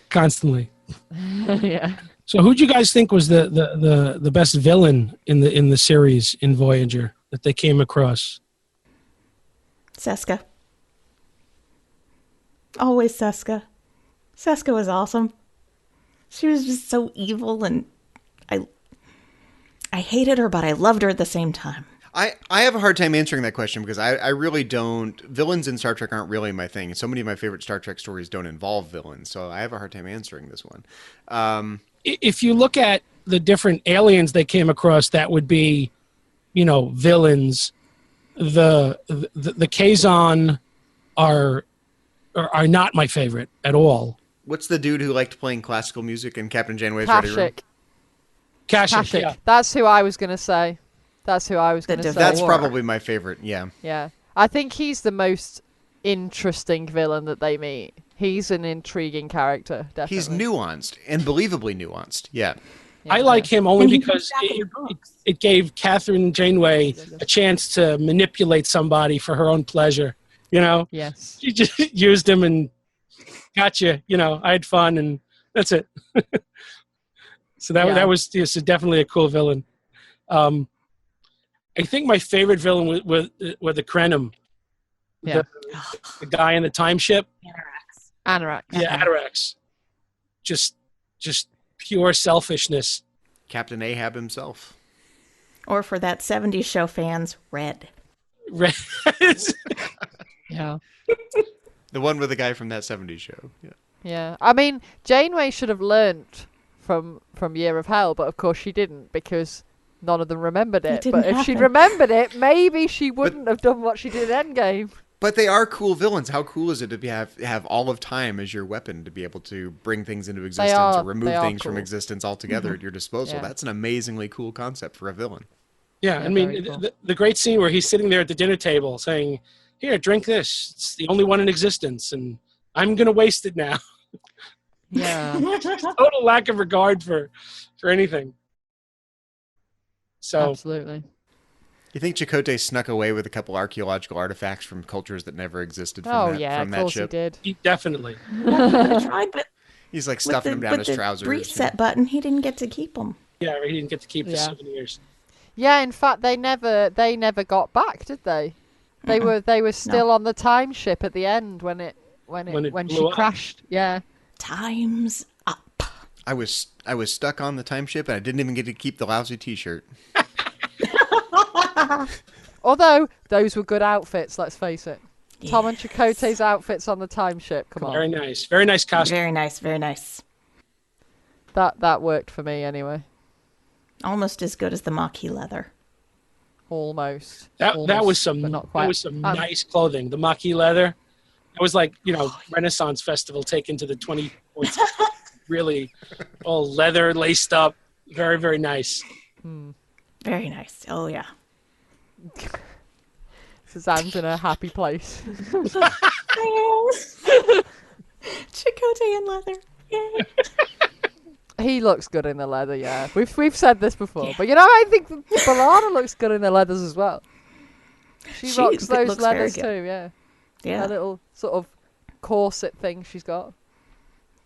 Constantly. Yeah. So who'd you guys think was the best villain in the series in Voyager that they came across? Seska. Always Seska. Seska was awesome. She was just so evil, and I hated her, but I loved her at the same time. I have a hard time answering that question because I really don't. Villains in Star Trek aren't really my thing. So many of my favorite Star Trek stories don't involve villains. So I have a hard time answering this one. If you look at the different aliens they came across, that would be, villains. The Kazon are not my favorite at all. What's the dude who liked playing classical music in Captain Janeway's Ready Room? Kashyyyk. Yeah. That's who I was going to say. That's probably my favorite, yeah. Yeah. I think he's the most interesting villain that they meet. He's an intriguing character, definitely. He's nuanced, and believably nuanced, yeah. I like him only because it gave Catherine Janeway a chance to manipulate somebody for her own pleasure, Yes. She just used him and gotcha, I had fun, and that's it. So that was definitely a cool villain. I think my favorite villain were the Krenim. Yeah. The guy in the time ship. Anorak. Yeah, Anorak. Just pure selfishness. Captain Ahab himself. Or for that 70s show fans, Red. Red. Yeah. The one with the guy from that 70s show. Yeah. Yeah. I mean, Janeway should have learnt from Year of Hell, but of course she didn't because none of them remembered it. But if she'd remembered it, maybe she wouldn't have done what she did in Endgame. But they are cool villains. How cool is it to have all of time as your weapon to be able to bring things into existence or remove things from existence altogether at your disposal? Yeah. That's an amazingly cool concept for a villain. Yeah, I mean, cool. the great scene where he's sitting there at the dinner table saying, here, drink this. It's the only one in existence, and I'm going to waste it now. Yeah. Total lack of regard for anything. So absolutely. You think Chakotay snuck away with a couple archaeological artifacts from cultures that never existed from that ship? He did. Definitely. I tried, but he's like stuffing them down his trousers. With the reset button, he didn't get to keep them. Yeah, he didn't get to keep the souvenirs. Yeah, in fact, they never got back, did they? They were still on the time ship at the end when she crashed. Yeah. Time's up. I was stuck on the time ship and I didn't even get to keep the lousy T-shirt. Although those were good outfits, let's face it. Yes. Tom and Chakotay's outfits on the time ship. Come on. Very nice. Very nice costume. Very nice. Very nice. That worked for me anyway. Almost as good as the Maquis leather. Almost. That was some nice clothing. The Maquis leather. It was like, Renaissance Festival taken to the 20 points. Really all leather laced up. Very, very nice. Very nice. Oh, yeah. Suzanne's in a happy place. Chakotay in leather. Yay. He looks good in the leather, yeah. We've said this before, but I think B'Elanna looks good in the leathers as well. She rocks those looks very leathers good. too, yeah. Yeah. A little sort of corset thing she's got.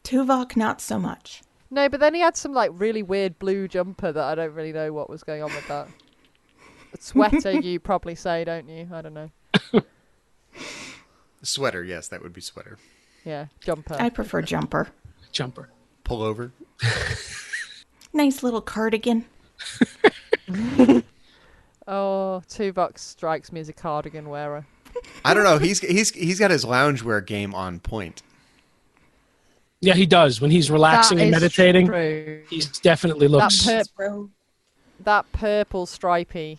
Tuvok, not so much. No, but then he had some like really weird blue jumper that I don't really know what was going on with that. A sweater, you probably say, don't you? I don't know. Sweater, yes, that would be sweater. Yeah, jumper. I prefer jumper. Jumper. Pullover. Nice little cardigan. Oh, Tuvok strikes me as a cardigan wearer. I don't know. He's got his loungewear game on point. Yeah, he does. When he's relaxing and meditating, true. he definitely looks... That purple stripy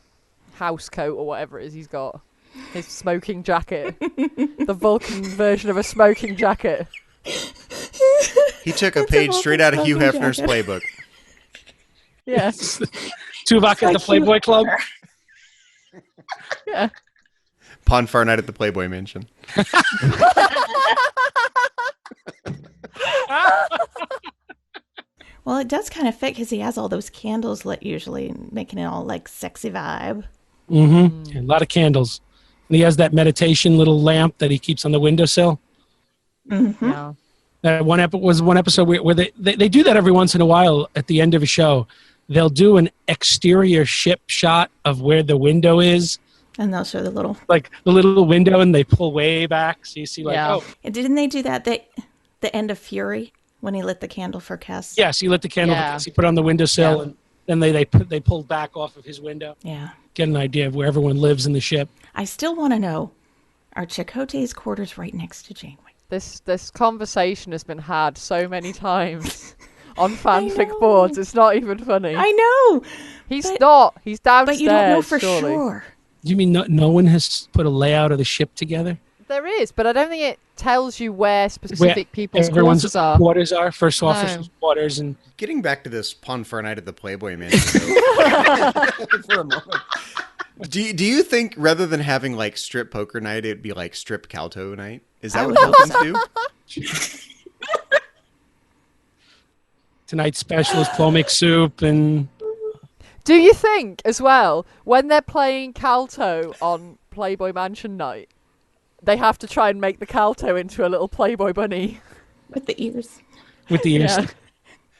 house coat or whatever it is he's got. His smoking jacket. The Vulcan version of a smoking jacket. He took a page straight out of Hugh Hefner's playbook. Yes. Tuvok at the Playboy Club. Yeah. Pon Farr night at the Playboy Mansion. Well, it does kind of fit because he has all those candles lit usually, making it all like sexy vibe. Mm-hmm. A lot of candles. And he has that meditation little lamp that he keeps on the windowsill. Mm-hmm. Yeah. That was one episode where they do that every once in a while at the end of a show. They'll do an exterior ship shot of where the window is. And they'll show the little... Like the little window, and they pull way back. So you see Yeah. And didn't they do that the end of Fury when he lit the candle for Cass? Yes, he lit the candle. Yeah. He put it on the windowsill, and then they pulled back off of his window. Yeah. Get an idea of where everyone lives in the ship. I still want to know, are Chakotay's quarters right next to Janeway? This conversation has been had so many times on fanfic boards. It's not even funny. I know. He's not. He's downstairs. But you don't know for surely. sure. You mean no one has put a layout of the ship together? There is, but I don't think it tells you where specific people's everyone's quarters are. First officer's quarters, and Getting back to this Pon Farr night at the Playboy Mansion for a moment. Do you think rather than having like strip poker night, it'd be like strip Calto night? Is that what Vulcans do? tonight's special is plomic soup, and Do you think, as well, when they're playing Calto on Playboy Mansion night, they have to try and make the Calto into a little Playboy bunny? With the ears. with the ears. Yeah.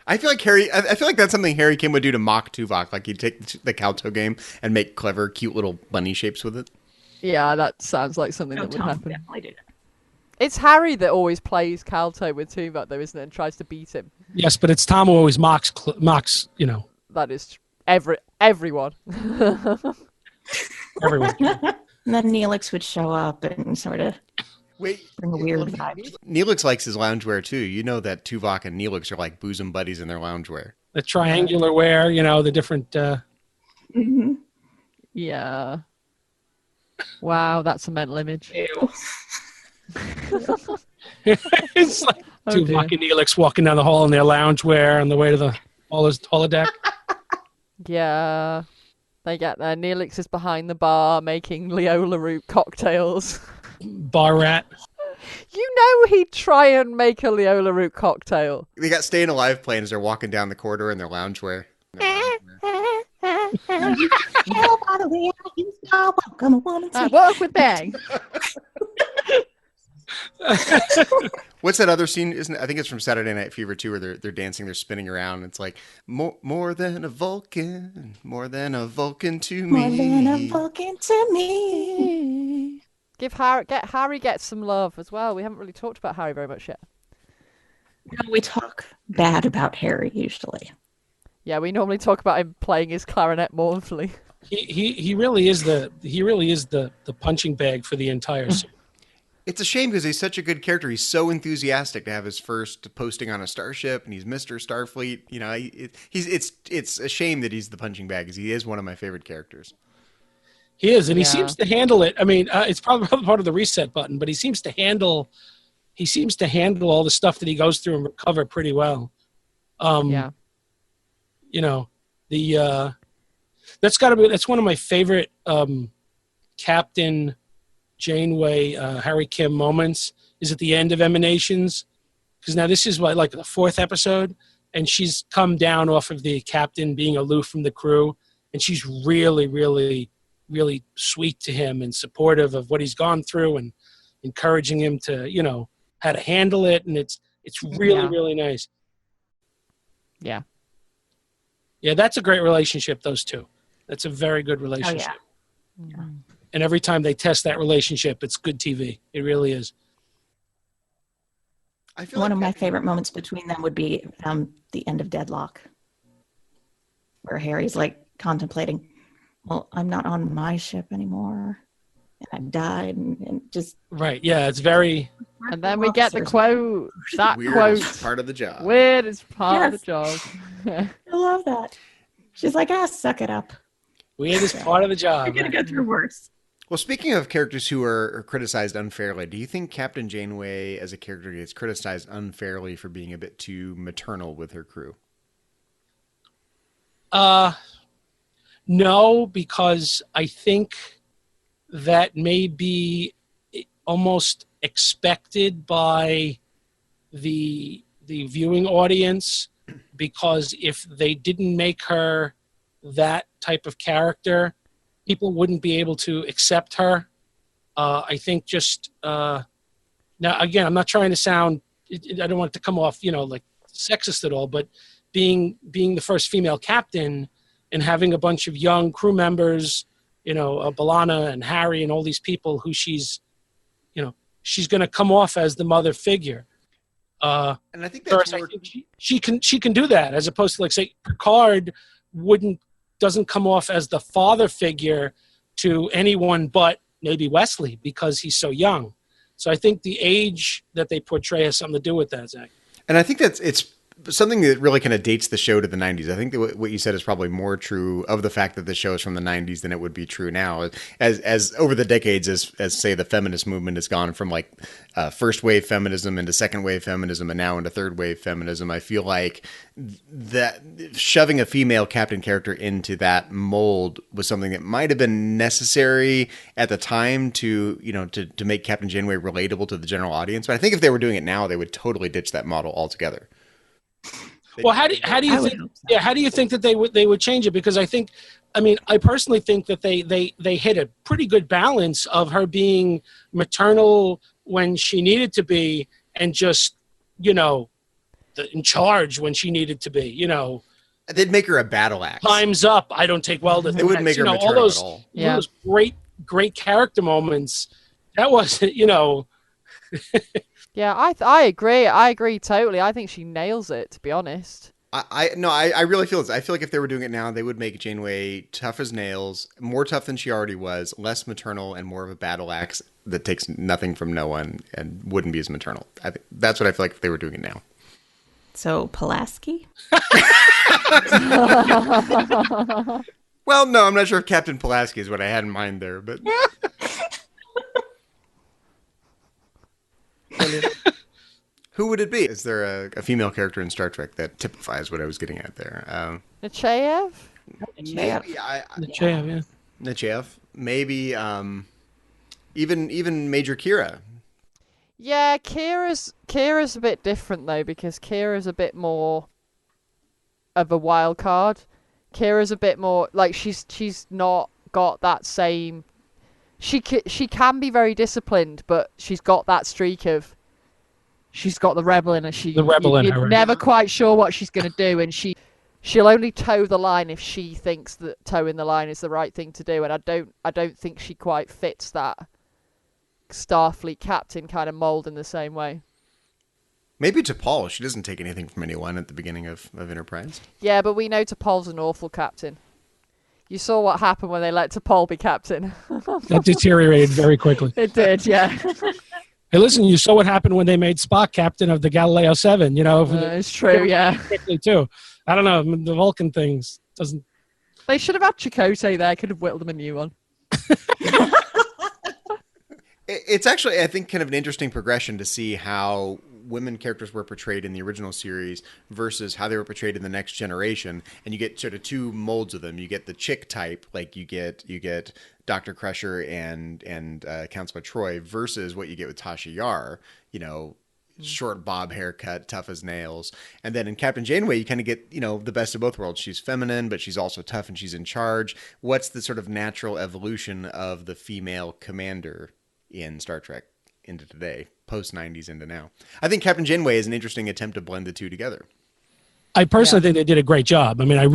I feel like that's something Harry Kim would do to mock Tuvok. Like he'd take the Calto game and make clever, cute little bunny shapes with it. Yeah, that sounds like something that would Tom happen. definitely did it. It's Harry that always plays Calto with Tuvok, though, isn't it? And tries to beat him. Yes, but it's Tom who always mocks. That is everyone. Everyone. And then Neelix would show up and sort of Wait, bring a weird vibe. Neelix likes his loungewear too. You know that Tuvok and Neelix are like bosom buddies in their loungewear. The triangular wear, the different. Mm-hmm. Yeah. Wow, that's a mental image. Ew. It's like Oh, Tuvok and Neelix walking down the hall in their loungewear on the way to the holodeck. Yeah. They get there. Neelix is behind the bar making Leola root cocktails. Bar rat. You know he'd try and make a Leola root cocktail. They got Staying Alive playing as they're walking down the corridor in their loungewear. Oh, by the way, I used to welcome a woman I to work with bang. What's that other scene? I think it's from Saturday Night Fever 2 where they're dancing, they're spinning around. It's like more than a Vulcan to me. more than a Vulcan to me. Harry gets some love as well. We haven't really talked about Harry very much yet. No, we talk bad about Harry usually. Yeah, we normally talk about him playing his clarinet mournfully. He really is the punching bag for the entire series. It's a shame because he's such a good character. He's so enthusiastic to have his first posting on a starship, and he's Mr. Starfleet. It's a shame that he's the punching bag because he is one of my favorite characters. He is, and he Yeah. seems to handle it. I mean, it's probably part of the reset button, but he seems to handle all the stuff that he goes through and recover pretty well. Yeah. That's one of my favorite captain Janeway, Harry Kim moments is at the end of Emanations. Because now this is like the 4th episode, and she's come down off of the captain being aloof from the crew, and she's really, really, really sweet to him and supportive of what he's gone through and encouraging him to, how to handle it. And it's really, really nice. Yeah. Yeah, that's a great relationship, those two. That's a very good relationship. Oh, yeah. And every time they test that relationship, it's good TV. It really is. I feel One of my favorite moments between them would be the end of Deadlock, where Harry's like contemplating, well, I'm not on my ship anymore, and I died, and just... Right, yeah, it's very... And then we get the quote. That weird quote. is part of the job. Weird is part of the job. I love that. She's like, suck it up. Weird is part of the job. You're going to go through worse. Well, speaking of characters who are criticized unfairly, do you think Captain Janeway as a character gets criticized unfairly for being a bit too maternal with her crew? No, because I think that may be almost expected by the viewing audience, because if they didn't make her that type of character, people wouldn't be able to accept her. I think just now, again, I'm not trying to sound, I don't want it to come off, like sexist at all, but being the first female captain and having a bunch of young crew members, B'Elanna and Harry and all these people who she's going to come off as the mother figure. And I think that's I think she can do that, as opposed to, like, say, Picard doesn't come off as the father figure to anyone but maybe Wesley, because he's so young. So I think the age that they portray has something to do with that, Zach. And I think it's something that really kind of dates the show to the 90s. I think that what you said is probably more true of the fact that the show is from the 90s than it would be true now. As over the decades, as say the feminist movement has gone from like first wave feminism into second wave feminism and now into third wave feminism, I feel like that shoving a female captain character into that mold was something that might have been necessary at the time to make Captain Janeway relatable to the general audience. But I think if they were doing it now, they would totally ditch that model altogether. Well, how do you think? Yeah, how do you think that they would change it? Because I personally think that they hit a pretty good balance of her being maternal when she needed to be, and just in charge when she needed to be. They'd make her a battle axe. Time's up. I don't take well to They wouldn't make her maternal all those, at all. Yeah. All those great character moments. That wasn't Yeah, I agree. I agree totally. I think she nails it, to be honest. I really feel this. I feel like if they were doing it now, they would make Janeway tough as nails, more tough than she already was, less maternal, and more of a battle axe that takes nothing from no one and wouldn't be as maternal. I think that's what I feel like if they were doing it now. So, Pulaski? Well, no, I'm not sure if Captain Pulaski is what I had in mind there, but... Who would it be? Is there a female character in Star Trek that typifies what I was getting at there? Nechayev? Maybe Nechayev, yeah. Nechayev. Maybe even Major Kira. Yeah, Kira's a bit different though, because Kira's a bit more of a wild card. Kira's a bit more like she's not got that same. She can be very disciplined, but she's got that streak of. She's got the rebel in her. You're never quite sure what she's going to do, and she'll only toe the line if she thinks that toeing the line is the right thing to do. And I don't think she quite fits that Starfleet captain kind of mold in the same way. Maybe T'Pol. She doesn't take anything from anyone at the beginning of Enterprise. Yeah, but we know T'Pol's an awful captain. You saw what happened when they let T'Pol be captain. That deteriorated very quickly. It did, yeah. Hey, listen, you saw what happened when they made Spock captain of the Galileo 7, It's true, yeah. Quickly, too. I don't know, the Vulcan things doesn't... They should have had Chakotay there. Could have whittled them a new one. It's actually, I think, kind of an interesting progression to see how women characters were portrayed in the original series versus how they were portrayed in the Next Generation, and you get sort of two molds of them. You get the chick type, like you get Dr. Crusher and Councilman Troy, versus what you get with Tasha Yar, short bob haircut, tough as nails. And then in Captain Janeway, you kind of get, the best of both worlds. She's feminine, but she's also tough and she's in charge. What's the sort of natural evolution of the female commander in Star Trek into today, post 90s into now? I think Captain Janeway is an interesting attempt to blend the two together. I personally think they did a great job. I mean, I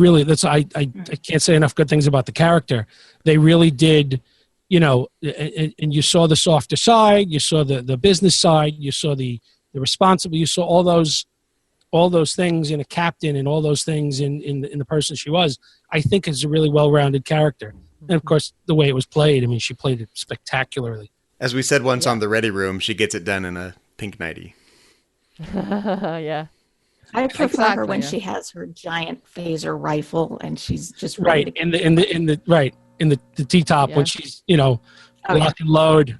can't say enough good things about the character. They really did, and you saw the softer side, you saw the business side, you saw the responsible, you saw all those things in a captain and all those things in the person she was. I think is a really well-rounded character. And of course, the way it was played, I mean, she played it spectacularly. As we said once on the Ready Room, she gets it done in a pink nightie. Yeah. I prefer her when she has her giant phaser rifle and she's just ready to... in the T-top when she's lock and load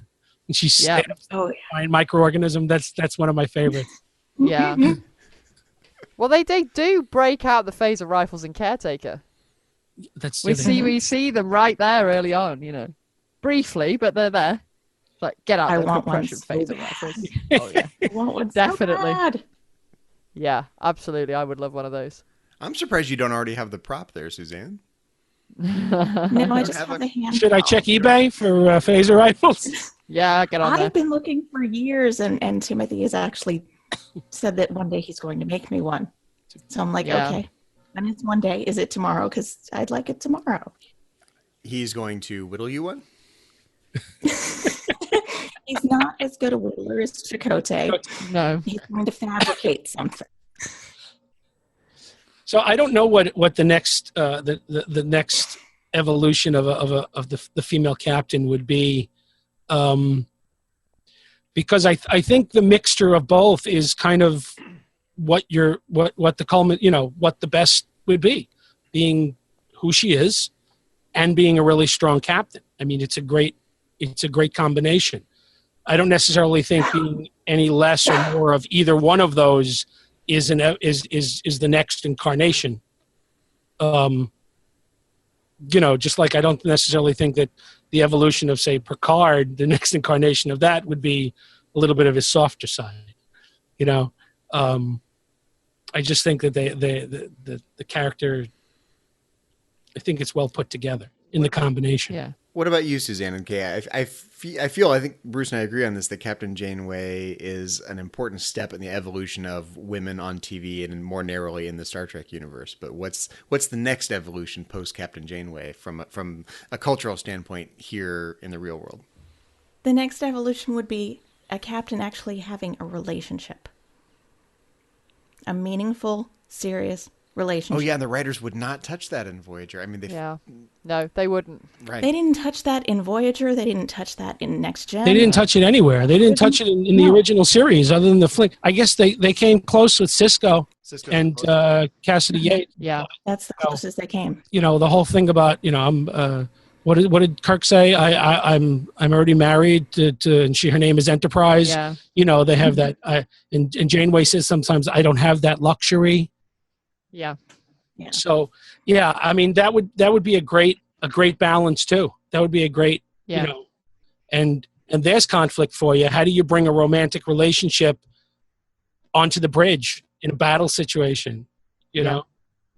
and she's microorganism. That's one of my favorites. Yeah. Well, they do break out the phaser rifles in Caretaker. We see them right there early on, briefly, but they're there. Like, get out the compression phaser rifles. Oh yeah, I want one definitely. So bad. Yeah, absolutely. I would love one of those. I'm surprised you don't already have the prop there, Suzanne. No, I just have the hand. Should I check eBay for phaser rifles? Yeah, get on there. I've been looking for years, and Timothy has actually said that one day he's going to make me one. So I'm like, okay. And it's one day. Is it tomorrow? Because I'd like it tomorrow. He's going to whittle you one? He's not as good a whittler as Chakotay. No. He's going to fabricate something. So I don't know what the next the next evolution of the female captain would be, because I think the mixture of both is kind of what the culminant, what the best would be, being who she is and being a really strong captain. I mean, it's a great combination. I don't necessarily think being any less or more of either one of those is the next incarnation. Just like I don't necessarily think that the evolution of, say, Picard, the next incarnation of that would be a little bit of his softer side. I just think that the character, I think it's well put together in the combination. Yeah. What about you, Suzanne and Kay? I think Bruce and I agree on this, that Captain Janeway is an important step in the evolution of women on TV and more narrowly in the Star Trek universe. But what's the next evolution post Captain Janeway from a cultural standpoint here in the real world? The next evolution would be a captain actually having a relationship. A meaningful, serious relationship. Oh yeah, and the writers would not touch that in Voyager. I mean, no, they wouldn't. Right. They didn't touch that in Voyager. They didn't touch that in Next Gen. They didn't touch it anywhere. They didn't touch it in the original series, other than the flick. I guess they came close with Cisco and Cassidy Yates. Yeah, that's the closest they came. The whole thing about I'm. What did Kirk say? I'm already married to and her name is Enterprise. Yeah. They have that. And Janeway says sometimes I don't have that luxury. Yeah. So I mean that would be a great balance too. That would be a great and there's conflict for you. How do you bring a romantic relationship onto the bridge in a battle situation? You know,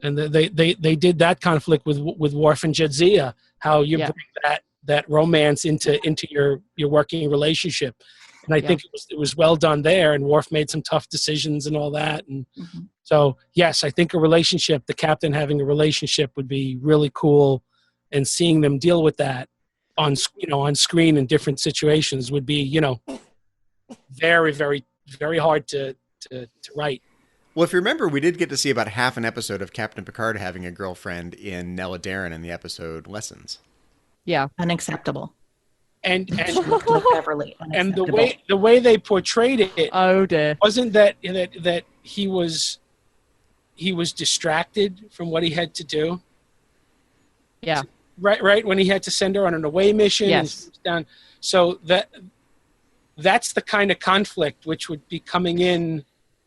and they did that conflict with Worf and Jadzia. How you bring that romance into your working relationship. And I think it was well done there, and Worf made some tough decisions and all that. And so, yes, I think the captain having a relationship would be really cool, and seeing them deal with that on screen in different situations would be, very, very, very hard to write. Well, if you remember, we did get to see about half an episode of Captain Picard having a girlfriend in Nella Darren in the episode Lessons. Yeah. Unacceptable. And Beverly, and the way they portrayed it, oh dear, wasn't that he was distracted from what he had to do. Yeah. Right. When he had to send her on an away mission. Yes. And down. So that's the kind of conflict which would be coming in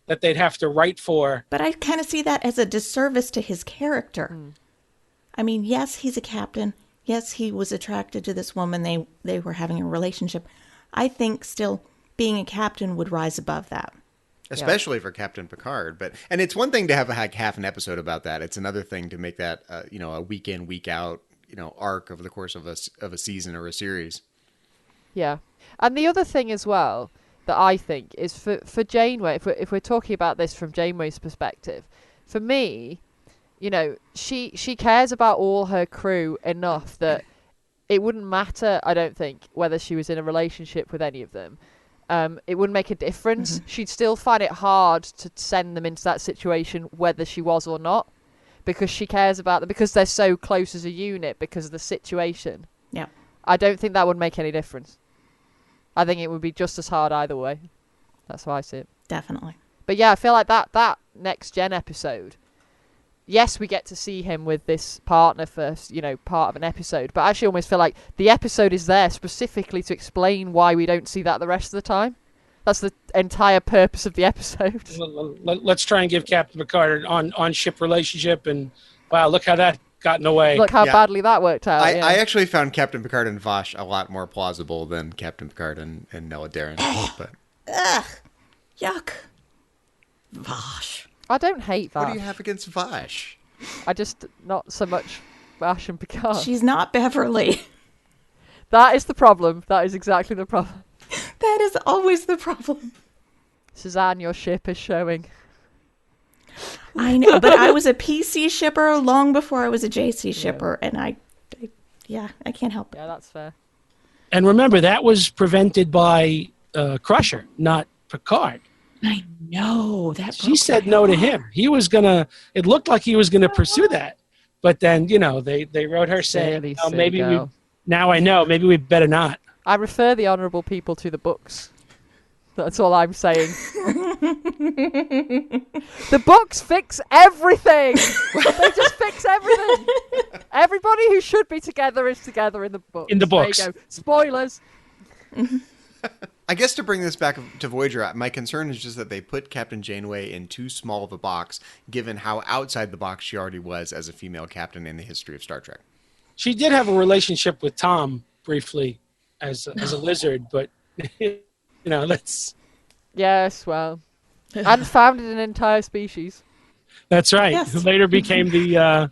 that they'd have to write for. But I kind of see that as a disservice to his character. I mean, yes, he's a captain. Yes, he was attracted to this woman. They were having a relationship. I think still being a captain would rise above that. Especially for Captain Picard. And it's one thing to have half an episode about that. It's another thing to make that, a week in, week out, arc over the course of a season or a series. Yeah. And the other thing as well that I think is for Janeway, if we're talking about this from Janeway's perspective, for me, she cares about all her crew enough that it wouldn't matter, I don't think, whether she was in a relationship with any of them. It wouldn't make a difference. She'd still find it hard to send them into that situation, whether she was or not, because she cares about them, because they're so close as a unit, because of the situation. Yeah. I don't think that would make any difference. I think it would be just as hard either way. That's how I see it. Definitely. But yeah, I feel like that Next Gen episode, yes, we get to see him with this partner for, part of an episode, but I actually almost feel like the episode is there specifically to explain why we don't see that the rest of the time. That's the entire purpose of the episode. Let's try and give Captain Picard an on-ship relationship, and wow, look how that got in the way. Look how badly that worked out. I actually found Captain Picard and Vash a lot more plausible than Captain Picard and Nella Darren. But Ugh. Yuck. Vash. I don't hate Vash. What do you have against Vash? I just, not so much Vash and Picard. She's not Beverly. That is the problem. That is exactly the problem. That is always the problem. Suzanne, your ship is showing. I know, but I was a PC shipper long before I was a JC shipper, and I can't help it. Yeah, that's fair. And remember, that was prevented by Crusher, not Picard. I know that. She said no to him. He was gonna. It looked like he was gonna pursue that, but then they wrote her saying, "Oh, maybe we." Now I know. Maybe we better not. I refer the honourable people to the books. That's all I'm saying. The books fix everything. They just fix everything. Everybody who should be together is together in the books. In the books. There you go. Spoilers. I guess to bring this back to Voyager, my concern is just that they put Captain Janeway in too small of a box, given how outside the box she already was as a female captain in the history of Star Trek. She did have a relationship with Tom briefly as a lizard, but that's... Yes, well. And founded an entire species. That's right. Yes. Who later became the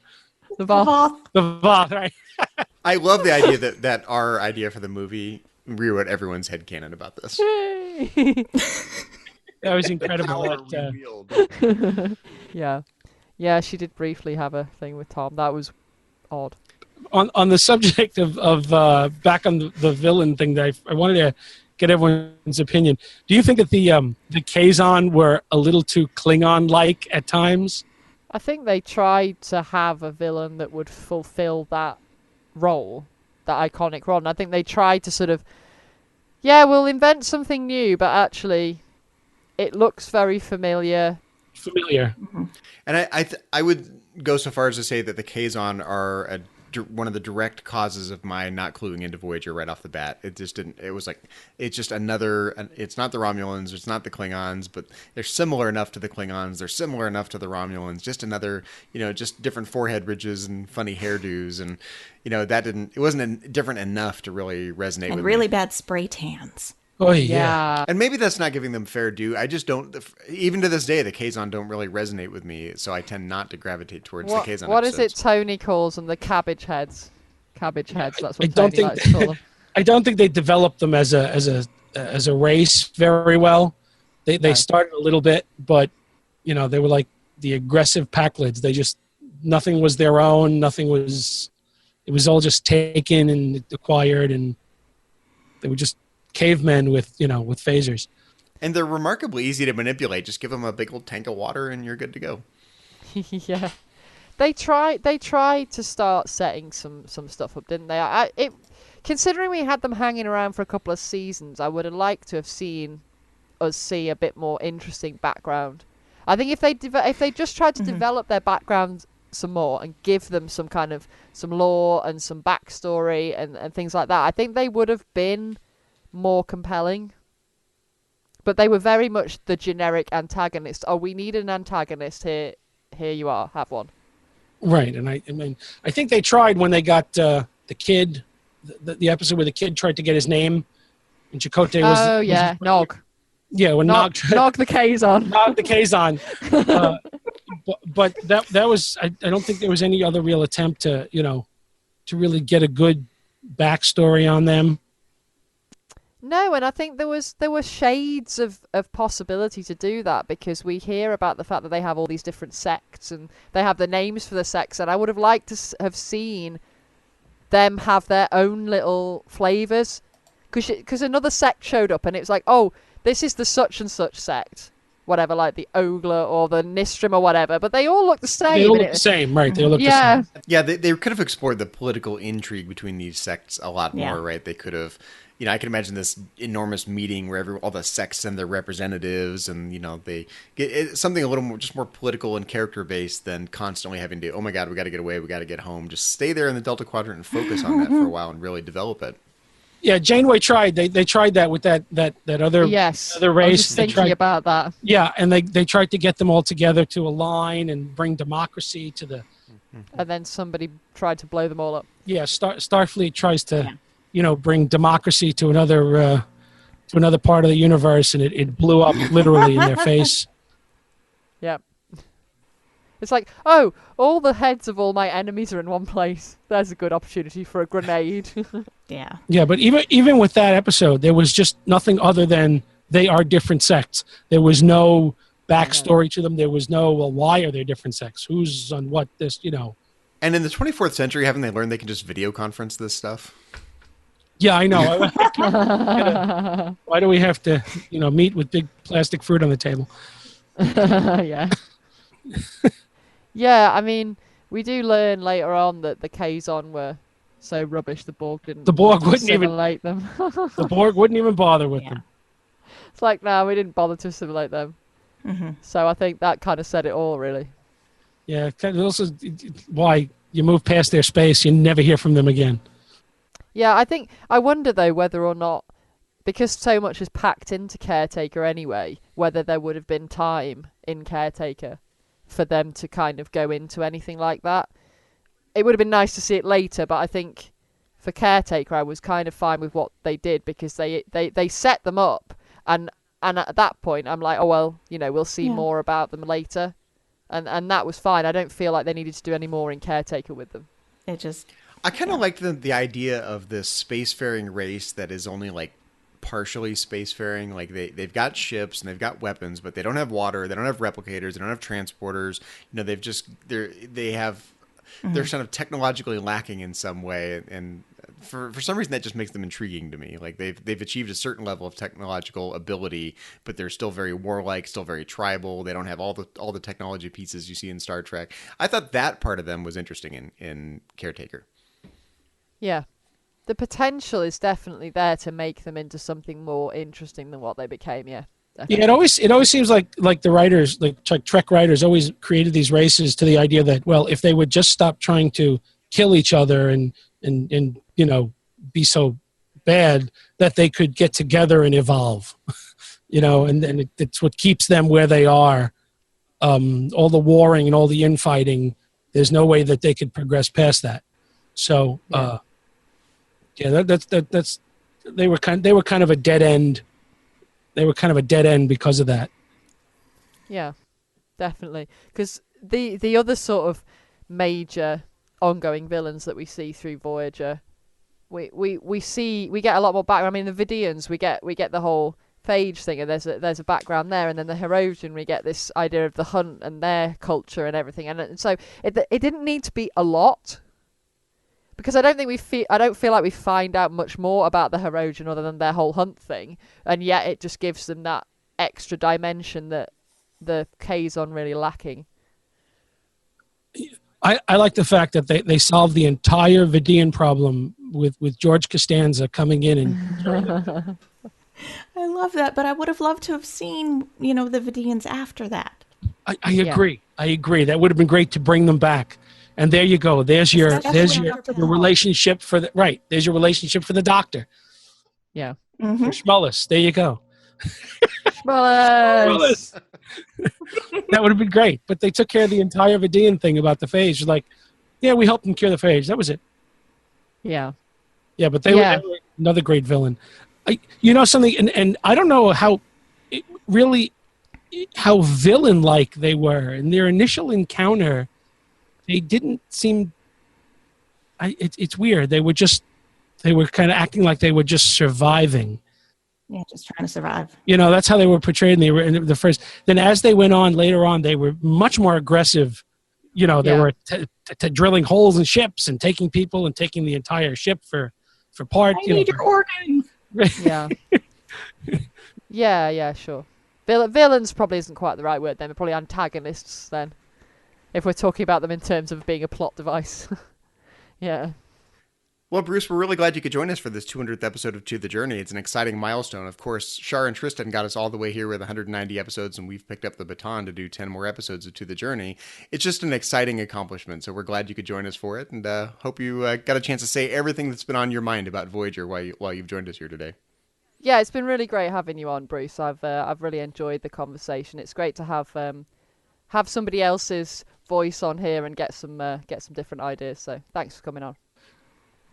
Voth. The Voth, right. I love the idea that our idea for the movie rewrote everyone's headcanon about this. That was incredible. Yeah. Yeah, she did briefly have a thing with Tom. That was odd. On the subject of back on the villain thing, that I wanted to get everyone's opinion. Do you think that the Kazon were a little too Klingon-like at times? I think they tried to have a villain that would fulfill that role, that iconic role. And I think they tried to sort of, we'll invent something new, but actually it looks very familiar. Mm-hmm. And I would go so far as to say that the Kazon are one of the direct causes of my not cluing into Voyager right off the bat. It just didn't. It was like it's just another. It's not the Romulans. It's not the Klingons, but they're similar enough to the Klingons. They're similar enough to the Romulans. Just another. Just different forehead ridges and funny hairdos, and that didn't. It wasn't different enough to really resonate with me. And really bad spray tans. Oh, yeah. And maybe that's not giving them fair due. I just don't, even to this day, the Kazon don't really resonate with me, so I tend not to gravitate towards the Kazon What episodes. is it Tony calls them? The cabbage heads. Cabbage heads, that's what Tony likes to call them. I don't think they developed them as a race very well. They started a little bit, but, they were like the aggressive Packlids. They just, nothing was their own, it was all just taken and acquired, and they were just cavemen with phasers. And they're remarkably easy to manipulate. Just give them a big old tank of water and you're good to go. Yeah. They tried to start setting some stuff up, didn't they? Considering we had them hanging around for a couple of seasons, I would have liked to have seen us see a bit more interesting background. I think if they just tried to develop their background some more and give them some kind of some lore and some backstory and things like that, I think they would have been more compelling. But they were very much the generic antagonist. Oh, we need an antagonist here. Here you are. Have one. Right, and I mean, I think they tried when they got the kid, the episode where the kid tried to get his name, and Chakotay was. Oh yeah, Nog. Yeah, when Nog Nog the Kazon. Nog the Kazon. But that was I don't think there was any other real attempt to to really get a good backstory on them. No, and I think there were shades of possibility to do that, because we hear about the fact that they have all these different sects and they have the names for the sects, and I would have liked to have seen them have their own little flavors, because another sect showed up and it was like, oh, this is the such and such sect, whatever, like the Ogla or the Nistrim or whatever, but they all look the same. They all look the same, right? They all look the same. Yeah, they could have explored the political intrigue between these sects a lot more, right? They could have, I can imagine this enormous meeting where all the sects send their representatives, and they get something a little more, just more political and character based than constantly having to, oh my God, we got to get away, we got to get home. Just stay there in the Delta Quadrant and focus on that for a while and really develop it. Yeah, Janeway tried. They tried that with that other other race. I was just thinking about that. Yeah, and they tried to get them all together to align and bring democracy to the. And then somebody tried to blow them all up. Yeah, Starfleet tries to, bring democracy to another part of the universe, and it blew up literally in their face. Yep. It's like, oh, all the heads of all my enemies are in one place. There's a good opportunity for a grenade. Yeah. Yeah, but even with that episode, there was just nothing other than they are different sects. There was no backstory to them. There was no, well, why are they different sects? Who's on what? And in the 24th century, haven't they learned they can just video conference this stuff? Yeah, I know. Why do we have to, meet with big plastic fruit on the table? Yeah. Yeah, I mean, we do learn later on that the Kazon were so rubbish the Borg wouldn't assimilate them. The Borg wouldn't even bother with them. It's like, no, we didn't bother to assimilate them. Mm-hmm. So I think that kind of said it all, really. Yeah, also why you move past their space, you never hear from them again. Yeah, I wonder though whether or not, because so much is packed into Caretaker anyway, whether there would have been time in Caretaker for them to kind of go into anything like that. It would have been nice to see it later, but I think for Caretaker I was kind of fine with what they did, because they set them up, and at that point I'm like, oh well, we'll see more about them later, and that was fine. I don't feel like they needed to do any more in Caretaker with them. I kind of liked the idea of this spacefaring race that is only like partially spacefaring. Like they've got ships and they've got weapons, but they don't have water, they don't have replicators, they don't have transporters. They're kind of technologically lacking in some way, and for some reason that just makes them intriguing to me. Like they've achieved a certain level of technological ability, but they're still very warlike, still very tribal. They don't have all the technology pieces you see in Star Trek. I thought that part of them was interesting in Caretaker. Yeah. The potential is definitely there to make them into something more interesting than what they became, yeah. Definitely. Yeah, it always seems like the writers, like Trek writers, always created these races to the idea that, well, if they would just stop trying to kill each other and be so bad, that they could get together and evolve, and it's what keeps them where they are. All the warring and all the infighting, there's no way that they could progress past that. So, that's they were kind of a dead end. They were kind of a dead end because of that. Yeah, definitely. Because the other sort of major ongoing villains that we see through Voyager, we get a lot more background. I mean, the Vidians, we get the whole phage thing, and there's a background there, and then the Herosian, we get this idea of the hunt and their culture and everything, and so it didn't need to be a lot. Because I don't feel like we find out much more about the Herosian other than their whole hunt thing, and yet it just gives them that extra dimension that the Kazon really lacking. I like the fact that they solved the entire Vidian problem with George Costanza coming in and. I love that, but I would have loved to have seen the Vidians after that. I agree. I agree. That would have been great to bring them back. And there you go. There's your relationship for the right. There's your relationship for the Doctor. Yeah. Mm-hmm. For Schmullis. There you go. Willis! That would have been great. But they took care of the entire Vidian thing about the phage. Like, yeah, we helped them cure the phage. That was it. Yeah. Yeah, but they were another great villain. You know something, and I don't know how villain-like they were. In their initial encounter, they didn't seem... It's weird. They were kind of acting like they were just surviving. Yeah, just trying to survive. You know, that's how they were portrayed. And they were in the first. Then as they went on later on, they were much more aggressive. You know, they were drilling holes in ships and taking people and taking the entire ship for part. I need your organs. Yeah. Yeah, sure. Villains probably isn't quite the right word then. They're probably antagonists then. If we're talking about them in terms of being a plot device. Yeah. Well, Bruce, we're really glad you could join us for this 200th episode of To the Journey. It's an exciting milestone. Of course, Shar and Tristan got us all the way here with 190 episodes, and we've picked up the baton to do 10 more episodes of To the Journey. It's just an exciting accomplishment, so we're glad you could join us for it, and hope you got a chance to say everything that's been on your mind about Voyager while you've joined us here today. Yeah, it's been really great having you on, Bruce. I've really enjoyed the conversation. It's great to have somebody else's voice on here and get some different ideas. So thanks for coming on.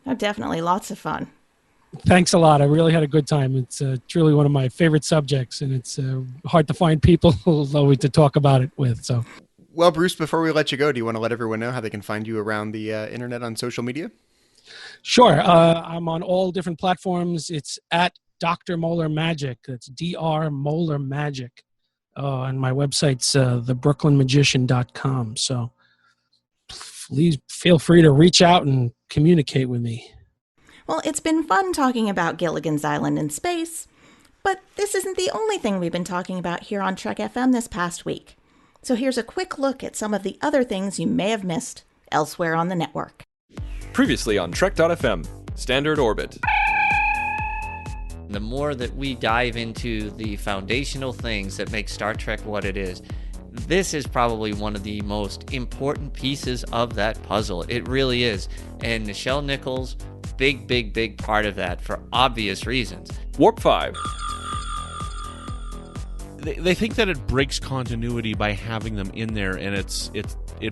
Oh, definitely. Lots of fun. Thanks a lot. I really had a good time. It's truly one of my favorite subjects, and it's hard to find people always to talk about it with. So, well, Bruce, before we let you go, do you want to let everyone know how they can find you around the internet on social media? Sure. I'm on all different platforms. It's at Dr. Molar Magic. That's Dr. Molar Magic. And my website's thebrooklynmagician.com. So please feel free to reach out and communicate with me. Well, it's been fun talking about Gilligan's Island in space, but this isn't the only thing we've been talking about here on Trek FM this past week. So here's a quick look at some of the other things you may have missed elsewhere on the network. Previously on Trek.fm, Standard Orbit. The more that we dive into the foundational things that make Star Trek what it is, this is probably one of the most important pieces of that puzzle. It really is. And Nichelle Nichols, big part of that for obvious reasons. Warp 5. They think that it breaks continuity by having them in there, and it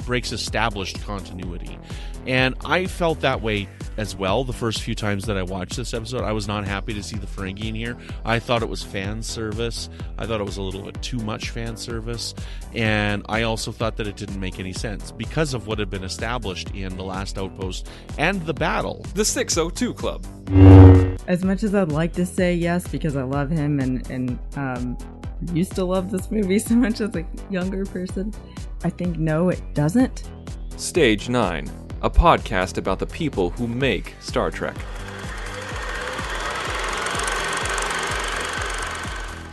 breaks established continuity. And I felt that way as well the first few times that I watched this episode. I was not happy to see the Ferengi in here. I thought it was fan service. I thought it was a little bit too much fan service. And I also thought that it didn't make any sense because of what had been established in The Last Outpost and the battle. The 602 Club. As much as I'd like to say yes because I love him and used to love this movie so much as a younger person, I think no, it doesn't. Stage 9. A podcast about the people who make Star Trek.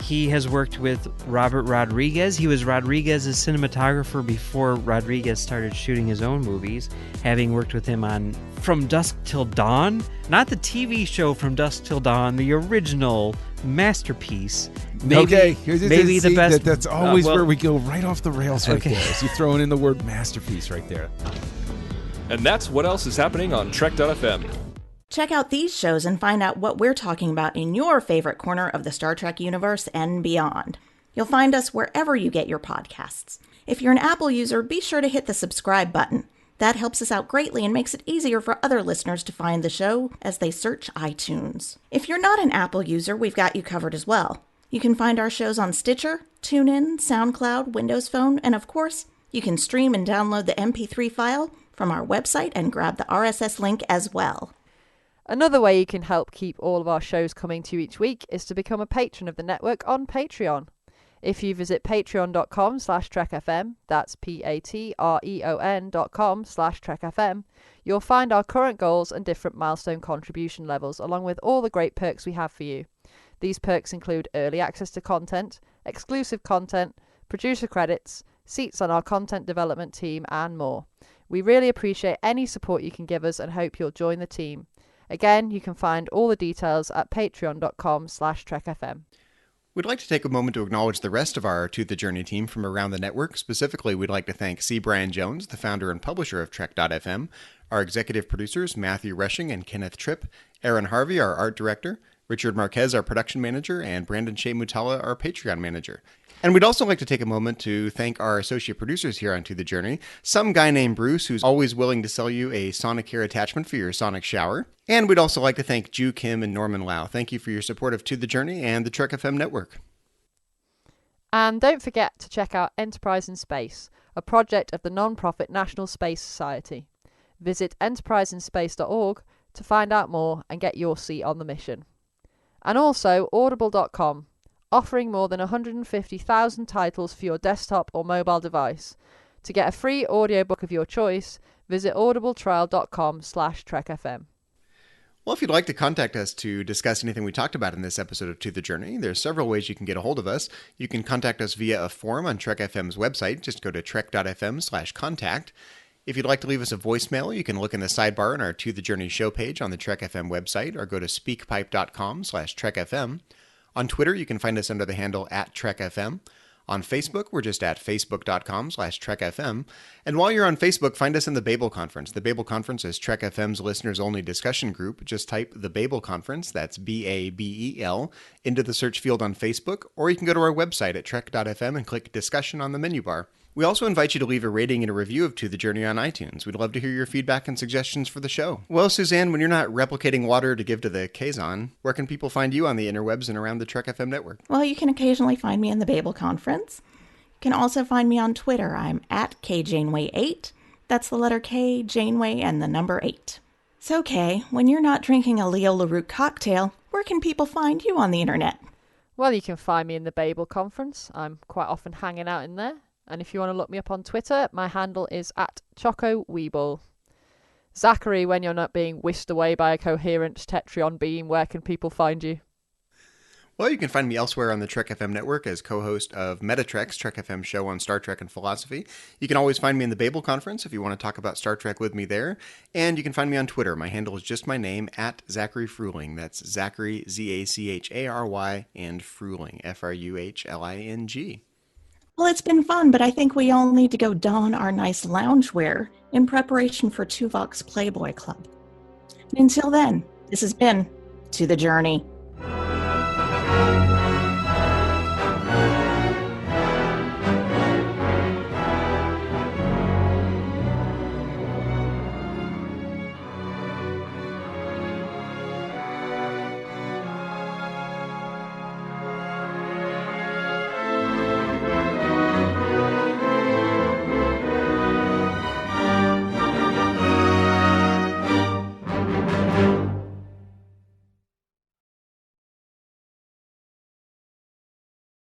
He has worked with Robert Rodriguez. He was Rodriguez's cinematographer before Rodriguez started shooting his own movies, having worked with him on From Dusk Till Dawn, not the TV show From Dusk Till Dawn, the original masterpiece. Maybe the best. That's always where we go right off the rails right there. So you're throwing in the word masterpiece right there. And that's what else is happening on Trek.fm. Check out these shows and find out what we're talking about in your favorite corner of the Star Trek universe and beyond. You'll find us wherever you get your podcasts. If you're an Apple user, be sure to hit the subscribe button. That helps us out greatly and makes it easier for other listeners to find the show as they search iTunes. If you're not an Apple user, we've got you covered as well. You can find our shows on Stitcher, TuneIn, SoundCloud, Windows Phone, and of course, you can stream and download the MP3 file from our website and grab the RSS link as well. Another way you can help keep all of our shows coming to you each week is to become a patron of the network on Patreon. If you visit patreon.com/trekfm, that's patreon.com/trekfm, you'll find our current goals and different milestone contribution levels, along with all the great perks we have for you. These perks include early access to content, exclusive content, producer credits, seats on our content development team, and more. We really appreciate any support you can give us and hope you'll join the team. Again, you can find all the details at patreon.com/trekfm. We'd like to take a moment to acknowledge the rest of our To the Journey team from around the network. Specifically, we'd like to thank C. Brian Jones, the founder and publisher of Trek.fm, our executive producers, Matthew Rushing and Kenneth Tripp, Aaron Harvey, our art director, Richard Marquez, our production manager, and Brandon Shea Mutala, our Patreon manager. And we'd also like to take a moment to thank our associate producers here on To The Journey. Some guy named Bruce, who's always willing to sell you a Sonic hair attachment for your Sonic shower. And we'd also like to thank Ju Kim and Norman Lau. Thank you for your support of To The Journey and the Trek FM network. And don't forget to check out Enterprise in Space, a project of the non-profit National Space Society. Visit enterpriseinspace.org to find out more and get your seat on the mission. And also audible.com, offering more than 150,000 titles for your desktop or mobile device. To get a free audiobook of your choice, visit audibletrial.com/trekfm. Well, if you'd like to contact us to discuss anything we talked about in this episode of To The Journey, there's several ways you can get a hold of us. You can contact us via a form on Trek FM's website. Just go to trek.fm/contact. If you'd like to leave us a voicemail, you can look in the sidebar on our To The Journey show page on the Trek FM website, or go to speakpipe.com/trekfm. On Twitter, you can find us under the handle @TrekFM. On Facebook, we're just at facebook.com/TrekFM. And while you're on Facebook, find us in the Babel Conference. The Babel Conference is Trek FM's listeners-only discussion group. Just type the Babel Conference, that's BABEL, into the search field on Facebook, or you can go to our website at trek.fm and click Discussion on the menu bar. We also invite you to leave a rating and a review of To The Journey on iTunes. We'd love to hear your feedback and suggestions for the show. Well, Suzanne, when you're not replicating water to give to the Kazon, where can people find you on the interwebs and around the Trek FM network? Well, you can occasionally find me in the Babel Conference. You can also find me on Twitter. I'm at KJaneway8. That's the letter K, Janeway, and the number 8. So, Kay, when you're not drinking a Leo LaRue cocktail, where can people find you on the internet? Well, you can find me in the Babel Conference. I'm quite often hanging out in there. And if you want to look me up on Twitter, my handle is @ChocoWeeble. Zachary, when you're not being whisked away by a coherent Tetrion beam, where can people find you? Well, you can find me elsewhere on the Trek FM network as co-host of Metatrek's Trek FM show on Star Trek and philosophy. You can always find me in the Babel Conference if you want to talk about Star Trek with me there. And you can find me on Twitter. My handle is just my name, @Zachary Fruhling. That's Zachary, ZACHARY, and Fruhling, FRUHLING. Well, it's been fun, but I think we all need to go don our nice loungewear in preparation for Tuvok's Playboy Club. Until then, this has been To The Journey.